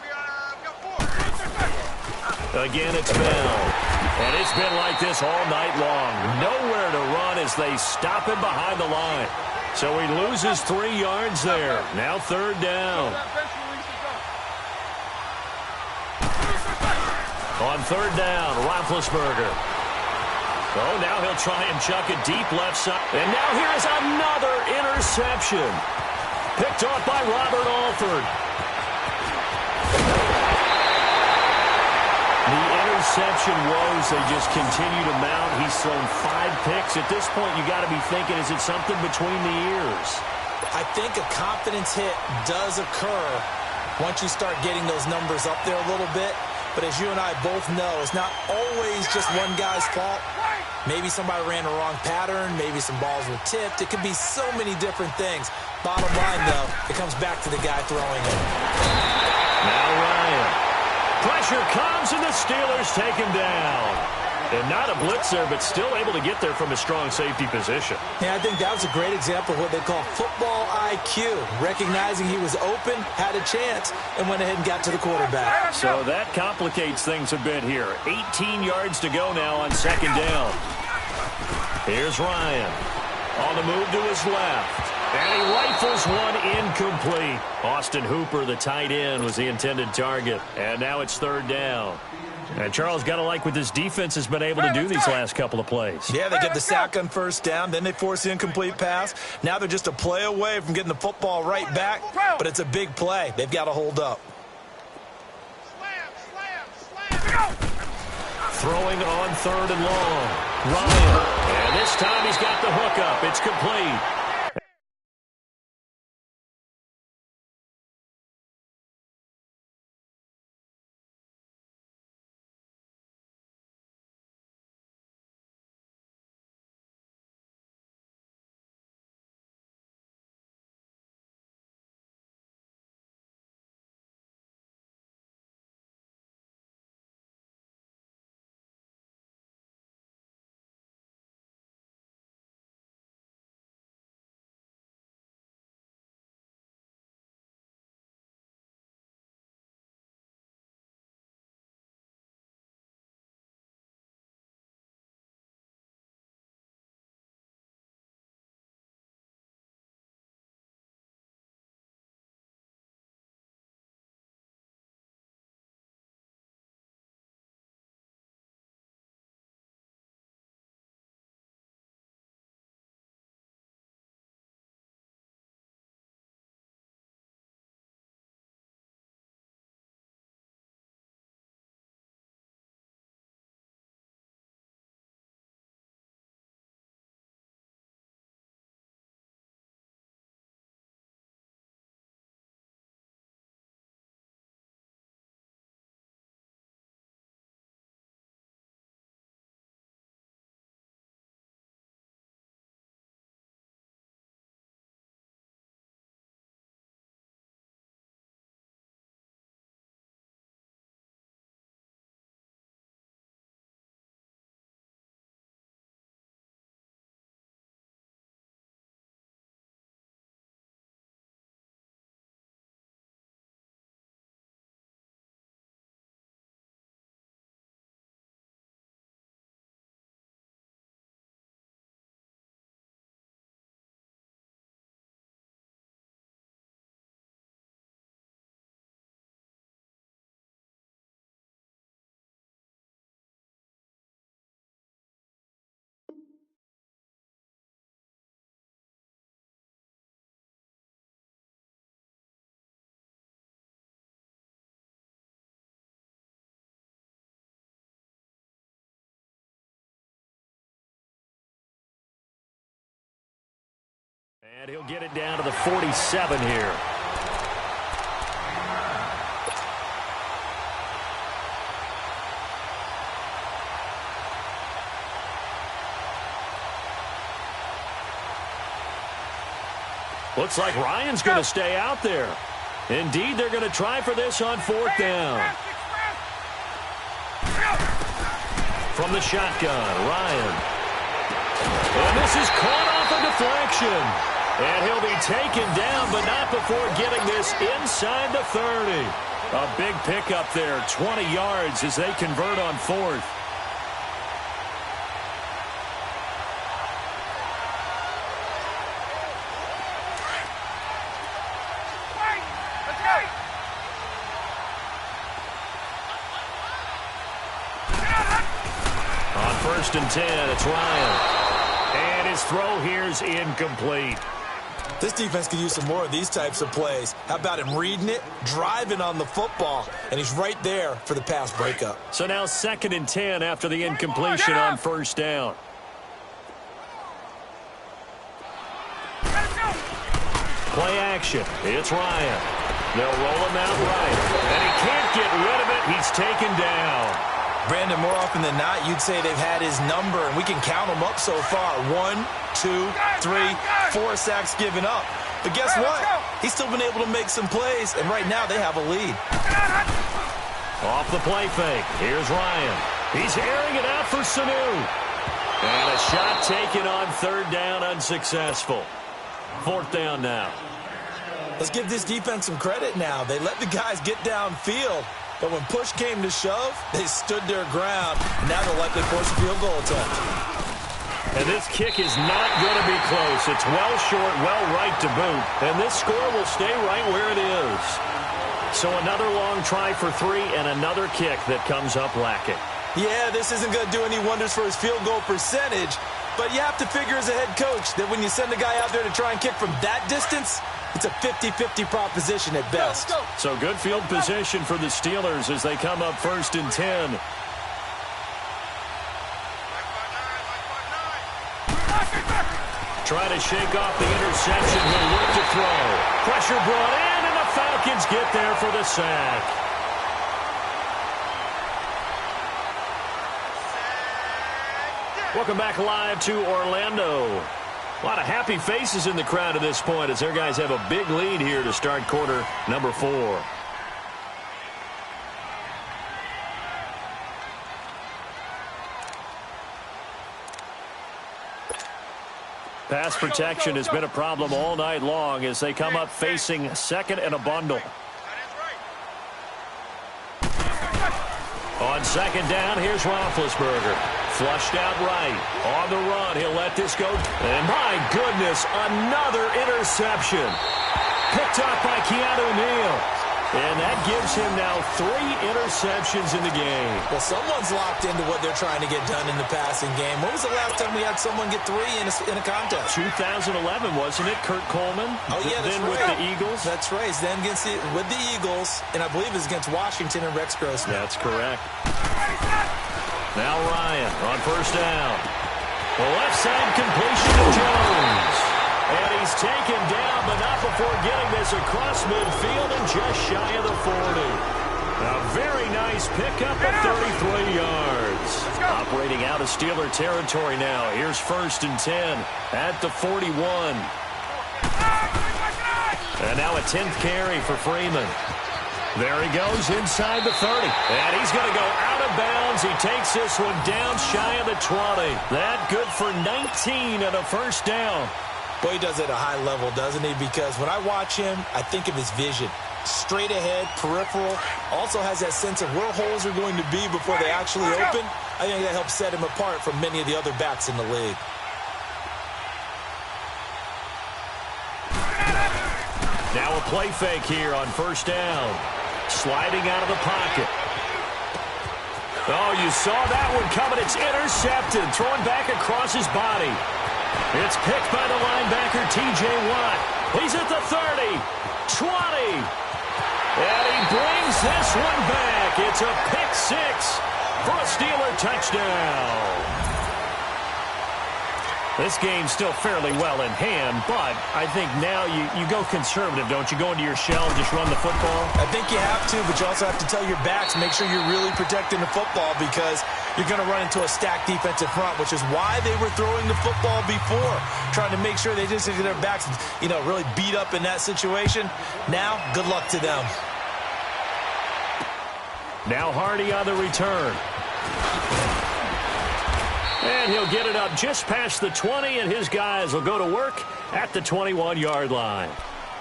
we got 4. Again, it's Bell. And it's been like this all night long. Nowhere to run as they stop him behind the line. So he loses 3 yards there. Now third down. On third down, Roethlisberger. Oh, now he'll try and chuck it deep left side. And now here's another interception. Picked off by Robert Alford. The interception woes, they just continue to mount. He's thrown 5 picks. At this point, you got to be thinking, is it something between the ears? I think a confidence hit does occur once you start getting those numbers up there a little bit. But as you and I both know, it's not always just one guy's fault. Maybe somebody ran the wrong pattern. Maybe some balls were tipped. It could be so many different things. Bottom line, though, it comes back to the guy throwing it. Now Ryan. Pressure comes, and the Steelers take him down. And not a blitzer, but still able to get there from a strong safety position. Yeah, I think that was a great example of what they call football IQ. Recognizing he was open, had a chance, and went ahead and got to the quarterback. So that complicates things a bit here. 18 yards to go now on second down. Here's Ryan. On the move to his left. And he rifles one incomplete. Austin Hooper, the tight end, was the intended target. And now it's third down. And Charles, got to like what this defense has been able to do these last couple of plays. Yeah, they get the sack on first down, then they force the incomplete pass. Now they're just a play away from getting the football right back, but it's a big play. They've got to hold up. Throwing on third and long. Ryan. And this time he's got the hook up. It's complete. And he'll get it down to the 47 here. Looks like Ryan's going to stay out there. Indeed, they're going to try for this on 4th down. From the shotgun, Ryan. And this is caught off a deflection. And he'll be taken down, but not before getting this inside the 30. A big pickup there, 20 yards as they convert on 4th. On 1st and 10, it's Ryan. And his throw here's incomplete. This defense could use some more of these types of plays. How about him reading it, driving on the football, and he's right there for the pass breakup. So now 2nd and 10 after the incompletion on 1st down. Play action. It's Ryan. They'll roll him out right. And he can't get rid of it. He's taken down. Brandon, more often than not, you'd say they've had his number, and we can count them up so far. 1, 2, 3, 4 sacks given up. But guess what? He's still been able to make some plays, and right now they have a lead. Off the play fake. Here's Ryan. He's airing it out for Sanu. And a shot taken on 3rd down, unsuccessful. 4th down now. Let's give this defense some credit now. They let the guys get downfield. But when push came to shove, they stood their ground. And now they'll likely force a field goal attempt. And this kick is not going to be close. It's well short, well right to boot. And this score will stay right where it is. So another long try for 3 and another kick that comes up lacking. Yeah, this isn't going to do any wonders for his field goal percentage. But you have to figure as a head coach that when you send a guy out there to try and kick from that distance, it's a 50-50 proposition at best. So good field position for the Steelers as they come up 1st and 10. Try to shake off the interception. He'll look to throw. Pressure brought in, and the Falcons get there for the sack. Welcome back live to Orlando. A lot of happy faces in the crowd at this point as their guys have a big lead here to start quarter number 4. Pass protection has been a problem all night long as they come up facing 2nd and a bundle. On 2nd down, here's Roethlisberger. Flushed out right. On the run, he'll let this go. And my goodness, another interception. Picked up by Keanu Neal. And that gives him now 3 interceptions in the game. Well, someone's locked into what they're trying to get done in the passing game. When was the last time we had someone get 3 in a contest? 2011, wasn't it? Kurt Coleman? Oh, yeah, that's then right. With the Eagles? That's right. Then with the Eagles, and I believe it's against Washington and Rex Grossman. That's correct. Now Ryan on 1st down. The left side completion to Jones. And he's taken down, but not before getting this across midfield and just shy of the 40. A very nice pickup of 33 yards. Operating out of Steeler territory now. Here's 1st and 10 at the 41. And now a 10th carry for Freeman. There he goes inside the 30. And he's going to go out of bounds. He takes this one down shy of the 20. That good for 19 and a 1st down. Boy, he does it at a high level, doesn't he? Because when I watch him, I think of his vision. Straight ahead, peripheral. Also has that sense of where holes are going to be before they actually open. I think that helps set him apart from many of the other backs in the league. Now a play fake here on 1st down. Sliding out of the pocket. Oh, you saw that one coming. It's intercepted. Thrown back across his body. It's picked by the linebacker, T.J. Watt. He's at the 30, 20. And he brings this one back. It's a pick 6 for a Steeler touchdown. This game's still fairly well in hand, but I think now you go conservative, don't you? Go into your shell and just run the football? I think you have to, but you also have to tell your backs, make sure you're really protecting the football because you're going to run into a stacked defensive front, which is why they were throwing the football before, trying to make sure they just get their backs, really beat up in that situation. Now, good luck to them. Now Hardy on the return. And he'll get it up just past the 20, and his guys will go to work at the 21-yard line.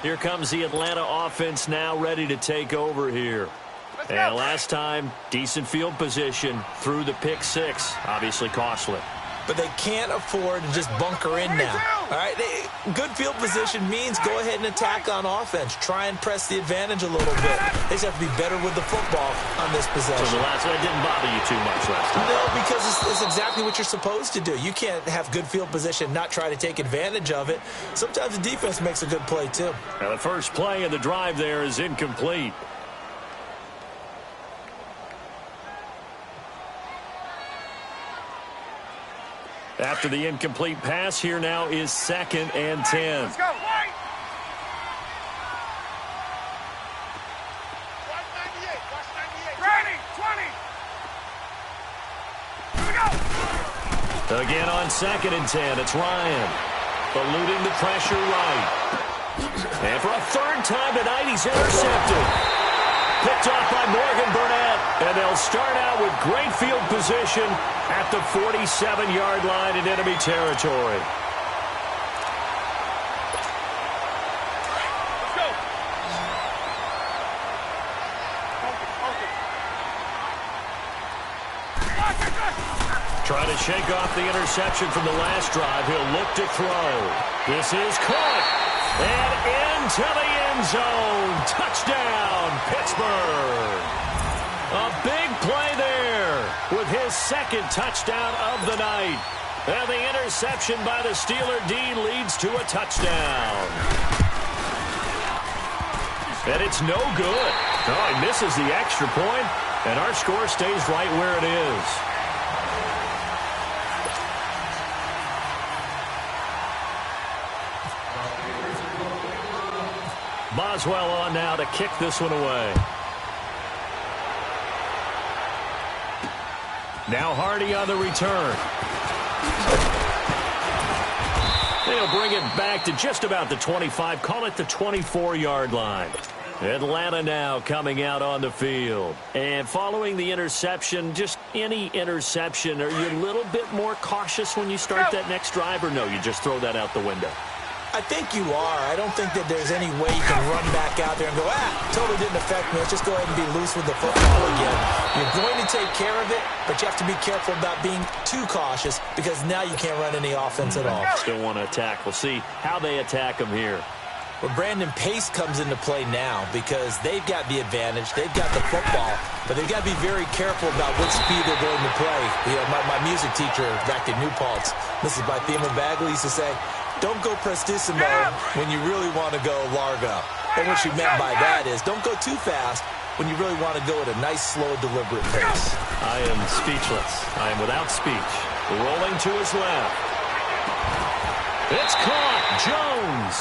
Here comes the Atlanta offense now ready to take over here. And last time, decent field position through the pick six. Obviously costly. But they can't afford to just bunker in now. All right, good field position means go ahead and attack on offense. Try and press the advantage a little bit. They just have to be better with the football on this possession. So the last one didn't bother you too much last time? No, because it's exactly what you're supposed to do. You can't have good field position, not try to take advantage of it. Sometimes the defense makes a good play, too. Now the first play of the drive there is incomplete. After the incomplete pass, here now is 2nd and 10. Let's go. Ready, 20. Here we go. Again on 2nd and 10, it's Ryan. Eluding the pressure right. And for a third time tonight, he's intercepted. Picked off by Morgan Burnett. And they'll start out with great field position at the 47-yard line in enemy territory. Let's go. Trying to shake off the interception from the last drive. He'll look to throw. This is caught. And into the end zone. Touchdown, Pittsburgh. A big play there with his 2nd touchdown of the night. And the interception by the Steeler D leads to a touchdown. And it's no good. Oh, he misses the extra point, and our score stays right where it is. Boswell on now to kick this one away. Now Hardy on the return. They'll bring it back to just about the 25. Call it the 24-yard line. Atlanta now coming out on the field. And following the interception, just any interception, are you a little bit more cautious when you start that next drive, or no, you just throw that out the window? I think you are. I don't think that there's any way you can run back out there and go, totally didn't affect me. Let's just go ahead and be loose with the football again. You're going to take care of it, but you have to be careful about being too cautious because now you can't run any offense at all. Still want to attack. We'll see how they attack them here. Well, Brandon, pace comes into play now because they've got the advantage. They've got the football, but they've got to be very careful about what speed they're going to play. My music teacher back in New Paltz, Mrs. Bythema Bagley, used to say, don't go prestissimo when you really want to go largo. And what she meant by that is don't go too fast when you really want to go at a nice, slow, deliberate pace. I am speechless. I am without speech. Rolling to his left. It's caught. Jones.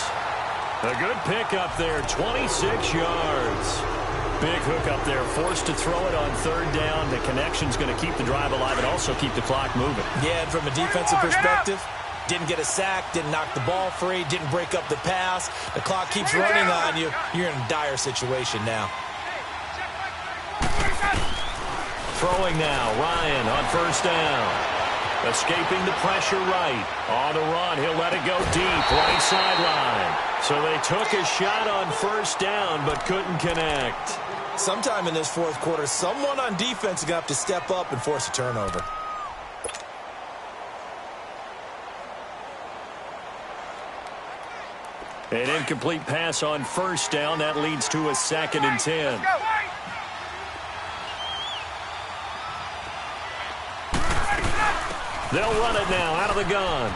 A good pick up there, 26 yards. Big hook up there, forced to throw it on 3rd down. The connection's going to keep the drive alive and also keep the clock moving. Yeah, and from a defensive perspective, didn't get a sack, didn't knock the ball free, didn't break up the pass. The clock keeps running on you. You're in a dire situation now. Throwing now, Ryan on 1st down. Escaping the pressure right. On the run, he'll let it go deep, right sideline. So they took a shot on 1st down, but couldn't connect. Sometime in this 4th quarter, someone on defense is going to have to step up and force a turnover. An incomplete pass on 1st down. That leads to a 2nd and 10. They'll run it now out of the gun.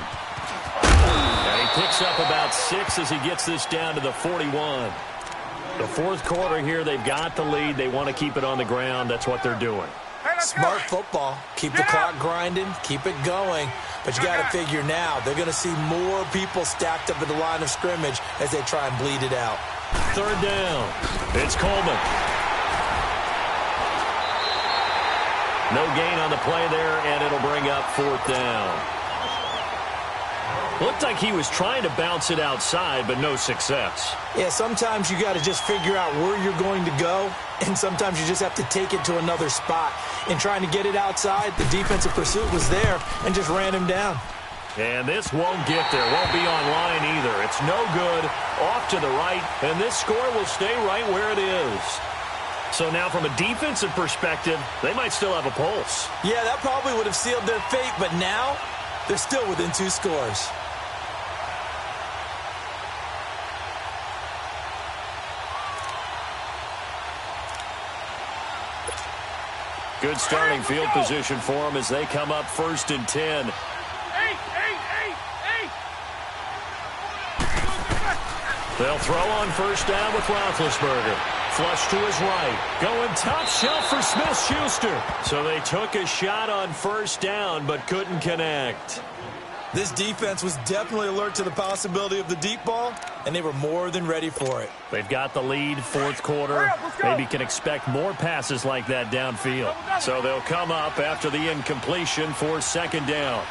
And he picks up about 6 as he gets this down to the 41. The 4th quarter here, they've got the lead. They want to keep it on the ground. That's what they're doing. Smart football. Keep the clock grinding. Keep it going. But you got to figure now they're going to see more people stacked up at the line of scrimmage as they try and bleed it out. Third down. It's Coleman. No gain on the play there, and it'll bring up fourth down. Looked like he was trying to bounce it outside, but no success. Yeah, sometimes you got to just figure out where you're going to go, and sometimes you just have to take it to another spot. In trying to get it outside, the defensive pursuit was there and just ran him down. And this won't get there, won't be on line either. It's no good, off to the right, and this score will stay right where it is. So now from a defensive perspective, they might still have a pulse. Yeah, that probably would have sealed their fate, but now they're still within 2 scores. Good starting field position for them as they come up 1st and 10. They'll throw on first down with Roethlisberger. Flush to his right. Going top shelf for Smith-Schuster. So they took a shot on first down but couldn't connect. This defense was definitely alert to the possibility of the deep ball, and they were more than ready for it. They've got the lead, 4th quarter. Maybe can expect more passes like that downfield. So they'll come up after the incompletion for 2nd down.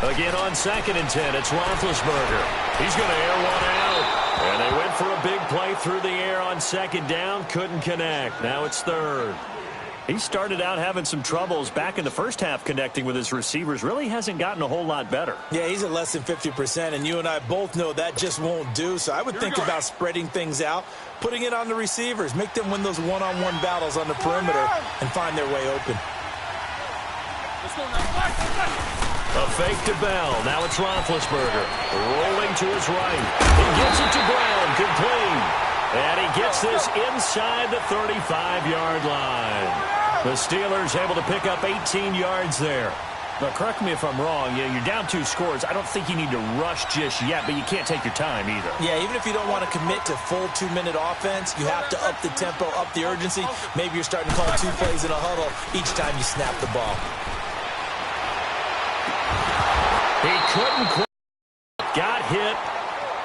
Again on 2nd and 10, it's Roethlisberger. He's going to air one out. And they went for a big play through the air on 2nd down. Couldn't connect. Now it's 3rd. He started out having some troubles back in the first half connecting with his receivers. Really hasn't gotten a whole lot better. Yeah, he's at less than 50%, and you and I both know that just won't do. So I would think about spreading things out, putting it on the receivers, make them win those one-on-one battles on the perimeter, and find their way open. A fake to Bell. Now it's Roethlisberger. Rolling to his right. He gets it to Brown. Complete. And he gets this inside the 35-yard line. The Steelers able to pick up 18 yards there. But correct me if I'm wrong. Yeah, you're down 2 scores. I don't think you need to rush just yet, but you can't take your time either. Yeah, even if you don't want to commit to full 2-minute offense, you have to up the tempo, up the urgency. Maybe you're starting to call 2 plays in a huddle each time you snap the ball. He couldn't quit. Got hit.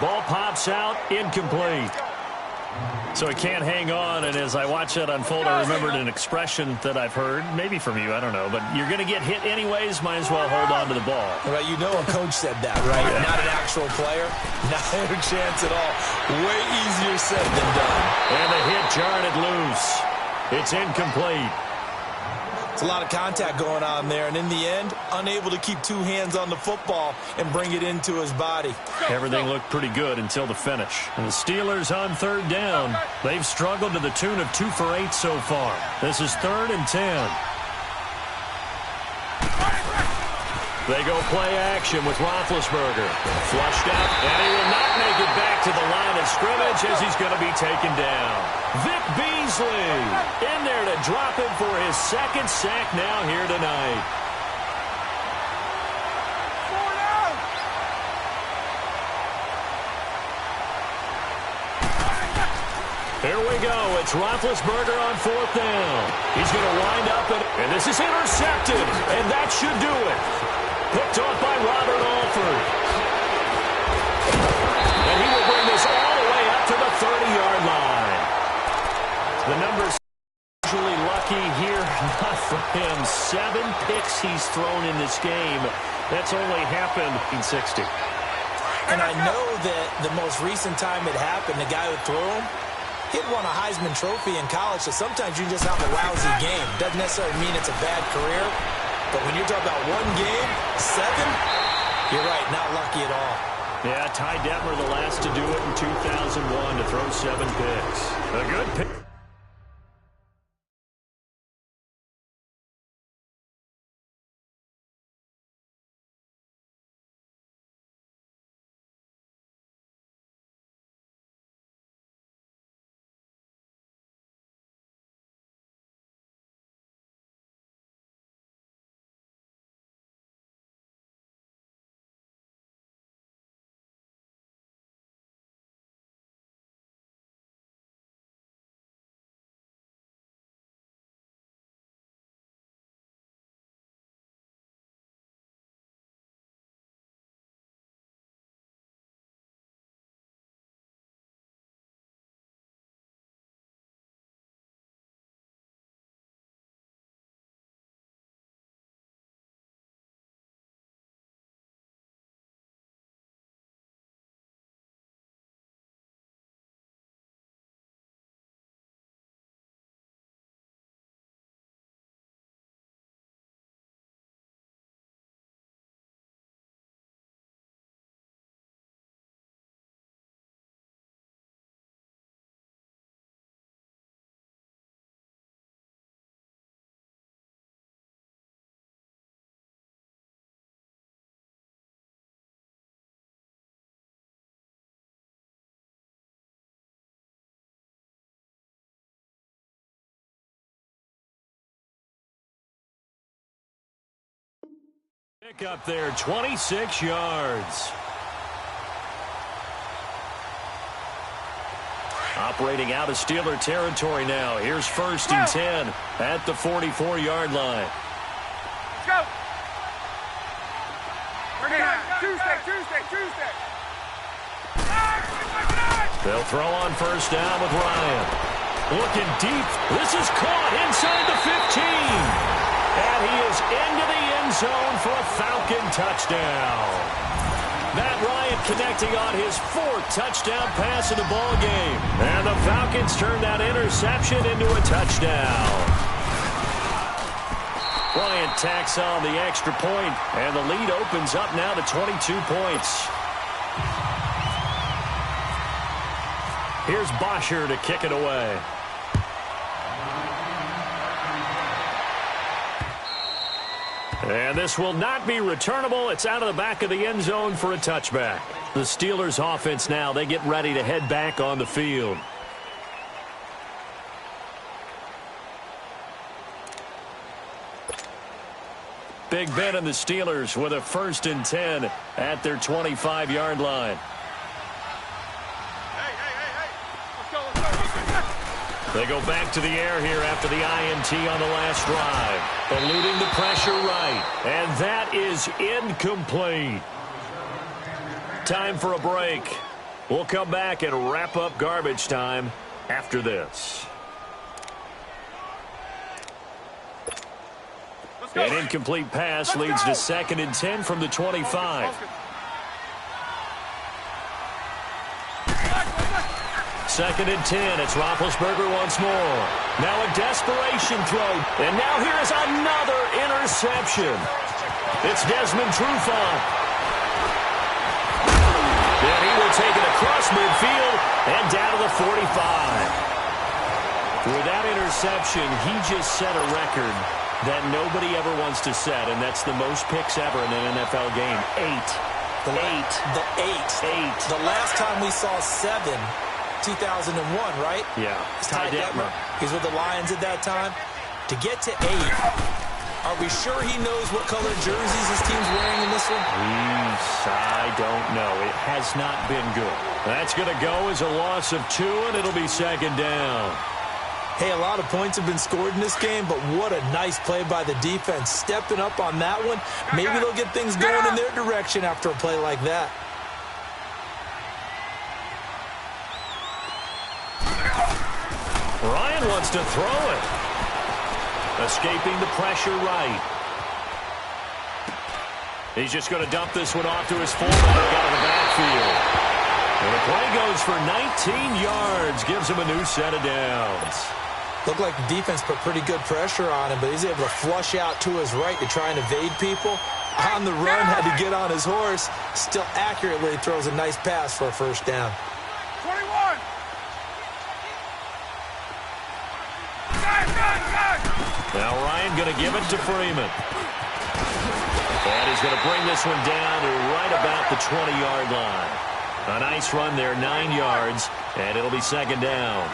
Ball pops out. Incomplete. So he can't hang on, and as I watch that unfold, I remembered an expression that I've heard, maybe from you, I don't know, but you're going to get hit anyways, might as well hold on to the ball. Right, you know a coach said that, right? Yeah. Not an actual player, not a chance at all. Way easier said than done. And the hit jarred it loose. It's incomplete. It's a lot of contact going on there, and in the end, unable to keep 2 hands on the football and bring it into his body. Everything looked pretty good until the finish. And the Steelers on 3rd down. They've struggled to the tune of 2 for 8 so far. This is 3rd and 10. They go play action with Roethlisberger. Flushed out, and he will not make it back to the line of scrimmage as he's going to be taken down. Vic Beasley in there to drop him for his 2nd sack now here tonight. Here we go. It's Roethlisberger on 4th down. He's going to wind up, and this is intercepted, and that should do it. Picked off by Robert Alford. And he will bring this all the way up to the 30-yard line. The numbers usually lucky here, not for him. 7 picks he's thrown in this game. That's only happened in 60. And I know that the most recent time it happened, the guy who threw him, he'd won a Heisman Trophy in college, so sometimes you just have a lousy game. Doesn't necessarily mean it's a bad career. But when you're talking about 1 game, 7, you're right, not lucky at all. Yeah, Ty Detmer the last to do it in 2001 to throw 7 picks. A good pick. Pick up there, 26 yards. Operating out of Steeler territory now. Here's 1st and 10 at the 44-yard line. Let's go. Tuesday. They'll throw on 1st down with Ryan. Looking deep. This is caught inside the 15. And he is into the end zone for a Falcon touchdown. Matt Ryan connecting on his 4th touchdown pass of the ball game. And the Falcons turn that interception into a touchdown. Ryan tacks on the extra point, and the lead opens up now to 22 points. Here's Bosher to kick it away. And this will not be returnable. It's out of the back of the end zone for a touchback. The Steelers offense now, they get ready to head back on the field. Big Ben and the Steelers with a 1st and 10 at their 25-yard line. They go back to the air here after the INT on the last drive. Eluding the pressure right. And that is incomplete. Time for a break. We'll come back and wrap up garbage time after this. An incomplete pass leads to 2nd and 10 from the 25. 2nd and 10. It's Roethlisberger once more. Now a desperation throw. And now here is another interception. It's Desmond Trufant. And he will take it across midfield and down to the 45. With that interception, he just set a record that nobody ever wants to set, and that's the most picks ever in an NFL game. 8. The eight. The last time we saw 7, 2001, right? Yeah. Ty Detmer. He's with the Lions at that time. To get to 8, are we sure he knows what color jerseys his team's wearing in this one? I don't know. It has not been good. That's going to go as a loss of 2, and it'll be 2nd down. Hey, a lot of points have been scored in this game, but what a nice play by the defense. Stepping up on that one. Maybe they'll get things going in their direction after a play like that. Ryan wants to throw it. Escaping the pressure right. He's just going to dump this one off to his fullback out of the backfield. And the play goes for 19 yards. Gives him a new set of downs. Looked like the defense put pretty good pressure on him, but he's able to flush out to his right to try and evade people. On the run, had to get on his horse. Still accurately throws a nice pass for a 1st down. 21. Now Ryan going to give it to Freeman. And he's going to bring this one down to right about the 20-yard line. A nice run there, 9 yards, and it'll be 2nd down.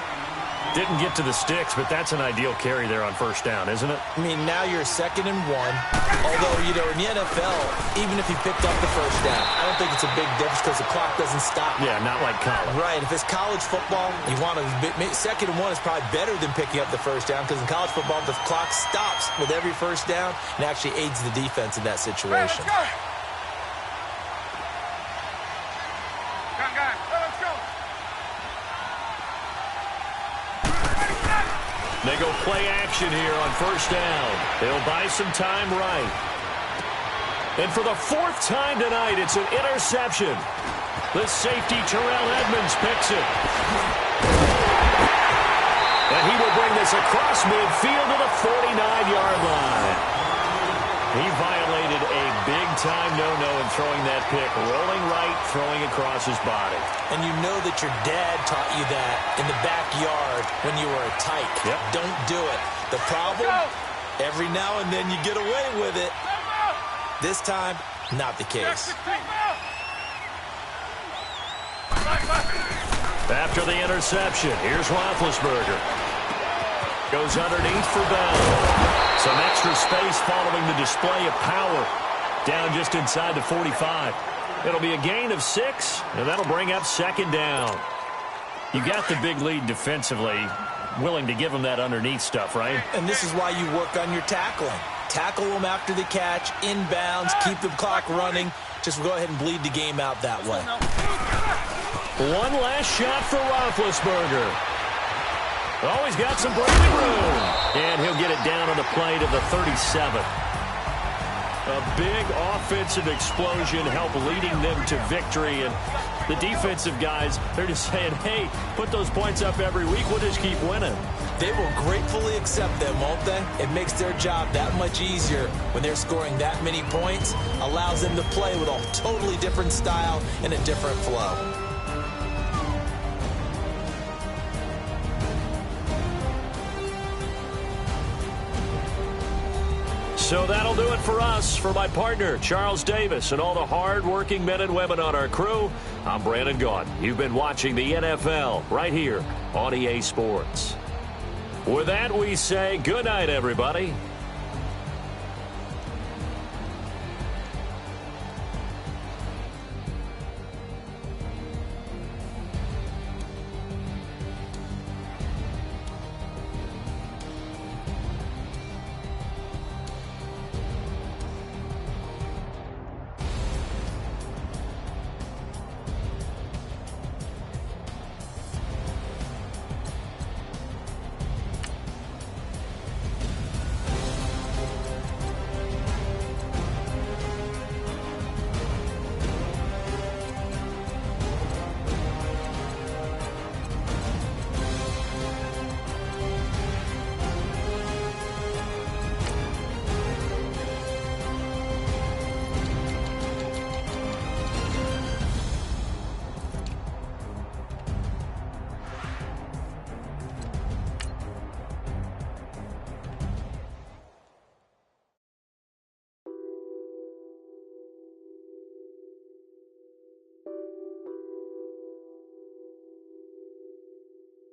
Didn't get to the sticks, but that's an ideal carry there on 1st down, isn't it? I mean, now you're 2nd and 1. Although, you know, in the NFL, even if you picked up the 1st down, I don't think it's a big difference because the clock doesn't stop. Yeah, not like college. Right. If it's college football, you want to 2nd and 1 is probably better than picking up the 1st down because in college football, the clock stops with every 1st down and actually aids the defense in that situation. Let's go. Let's go. They go play action here on 1st down. They'll buy some time right. And for the 4th time tonight, it's an interception. The safety, Terrell Edmonds, picks it. And he will bring this across midfield to the 49-yard line. He violated a big-time no-no in throwing that pick. Rolling right, throwing across his body. And you know that your dad taught you that in the backyard when you were a tyke. Yep. Don't do it. The problem, every now and then you get away with it. This time, not the case. After the interception, here's Roethlisberger. Goes underneath for Bell. Some extra space following the display of power. down just inside the 45. It'll be a gain of 6, and that'll bring up second down. You got the big lead defensively, willing to give them that underneath stuff, right? And this is why you work on your tackling. Tackle them after the catch, inbounds, keep the clock running. Just go ahead and bleed the game out that way. One last shot for Roethlisberger. Oh, he's got some breathing room. And he'll get it down on the play to the 37. A big offensive explosion helped leading them to victory. And the defensive guys, they're just saying, hey, put those points up every week. We'll just keep winning. They will gratefully accept them, won't they? It makes their job that much easier when they're scoring that many points. Allows them to play with a totally different style and a different flow. So that'll do it for us. For my partner, Charles Davis, and all the hard-working men and women on our crew, I'm Brandon Gaudin. You've been watching the NFL right here on EA Sports. With that, we say good night, everybody.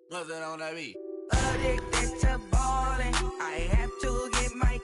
What's that on that beat? Addicted to ballin', I have to get my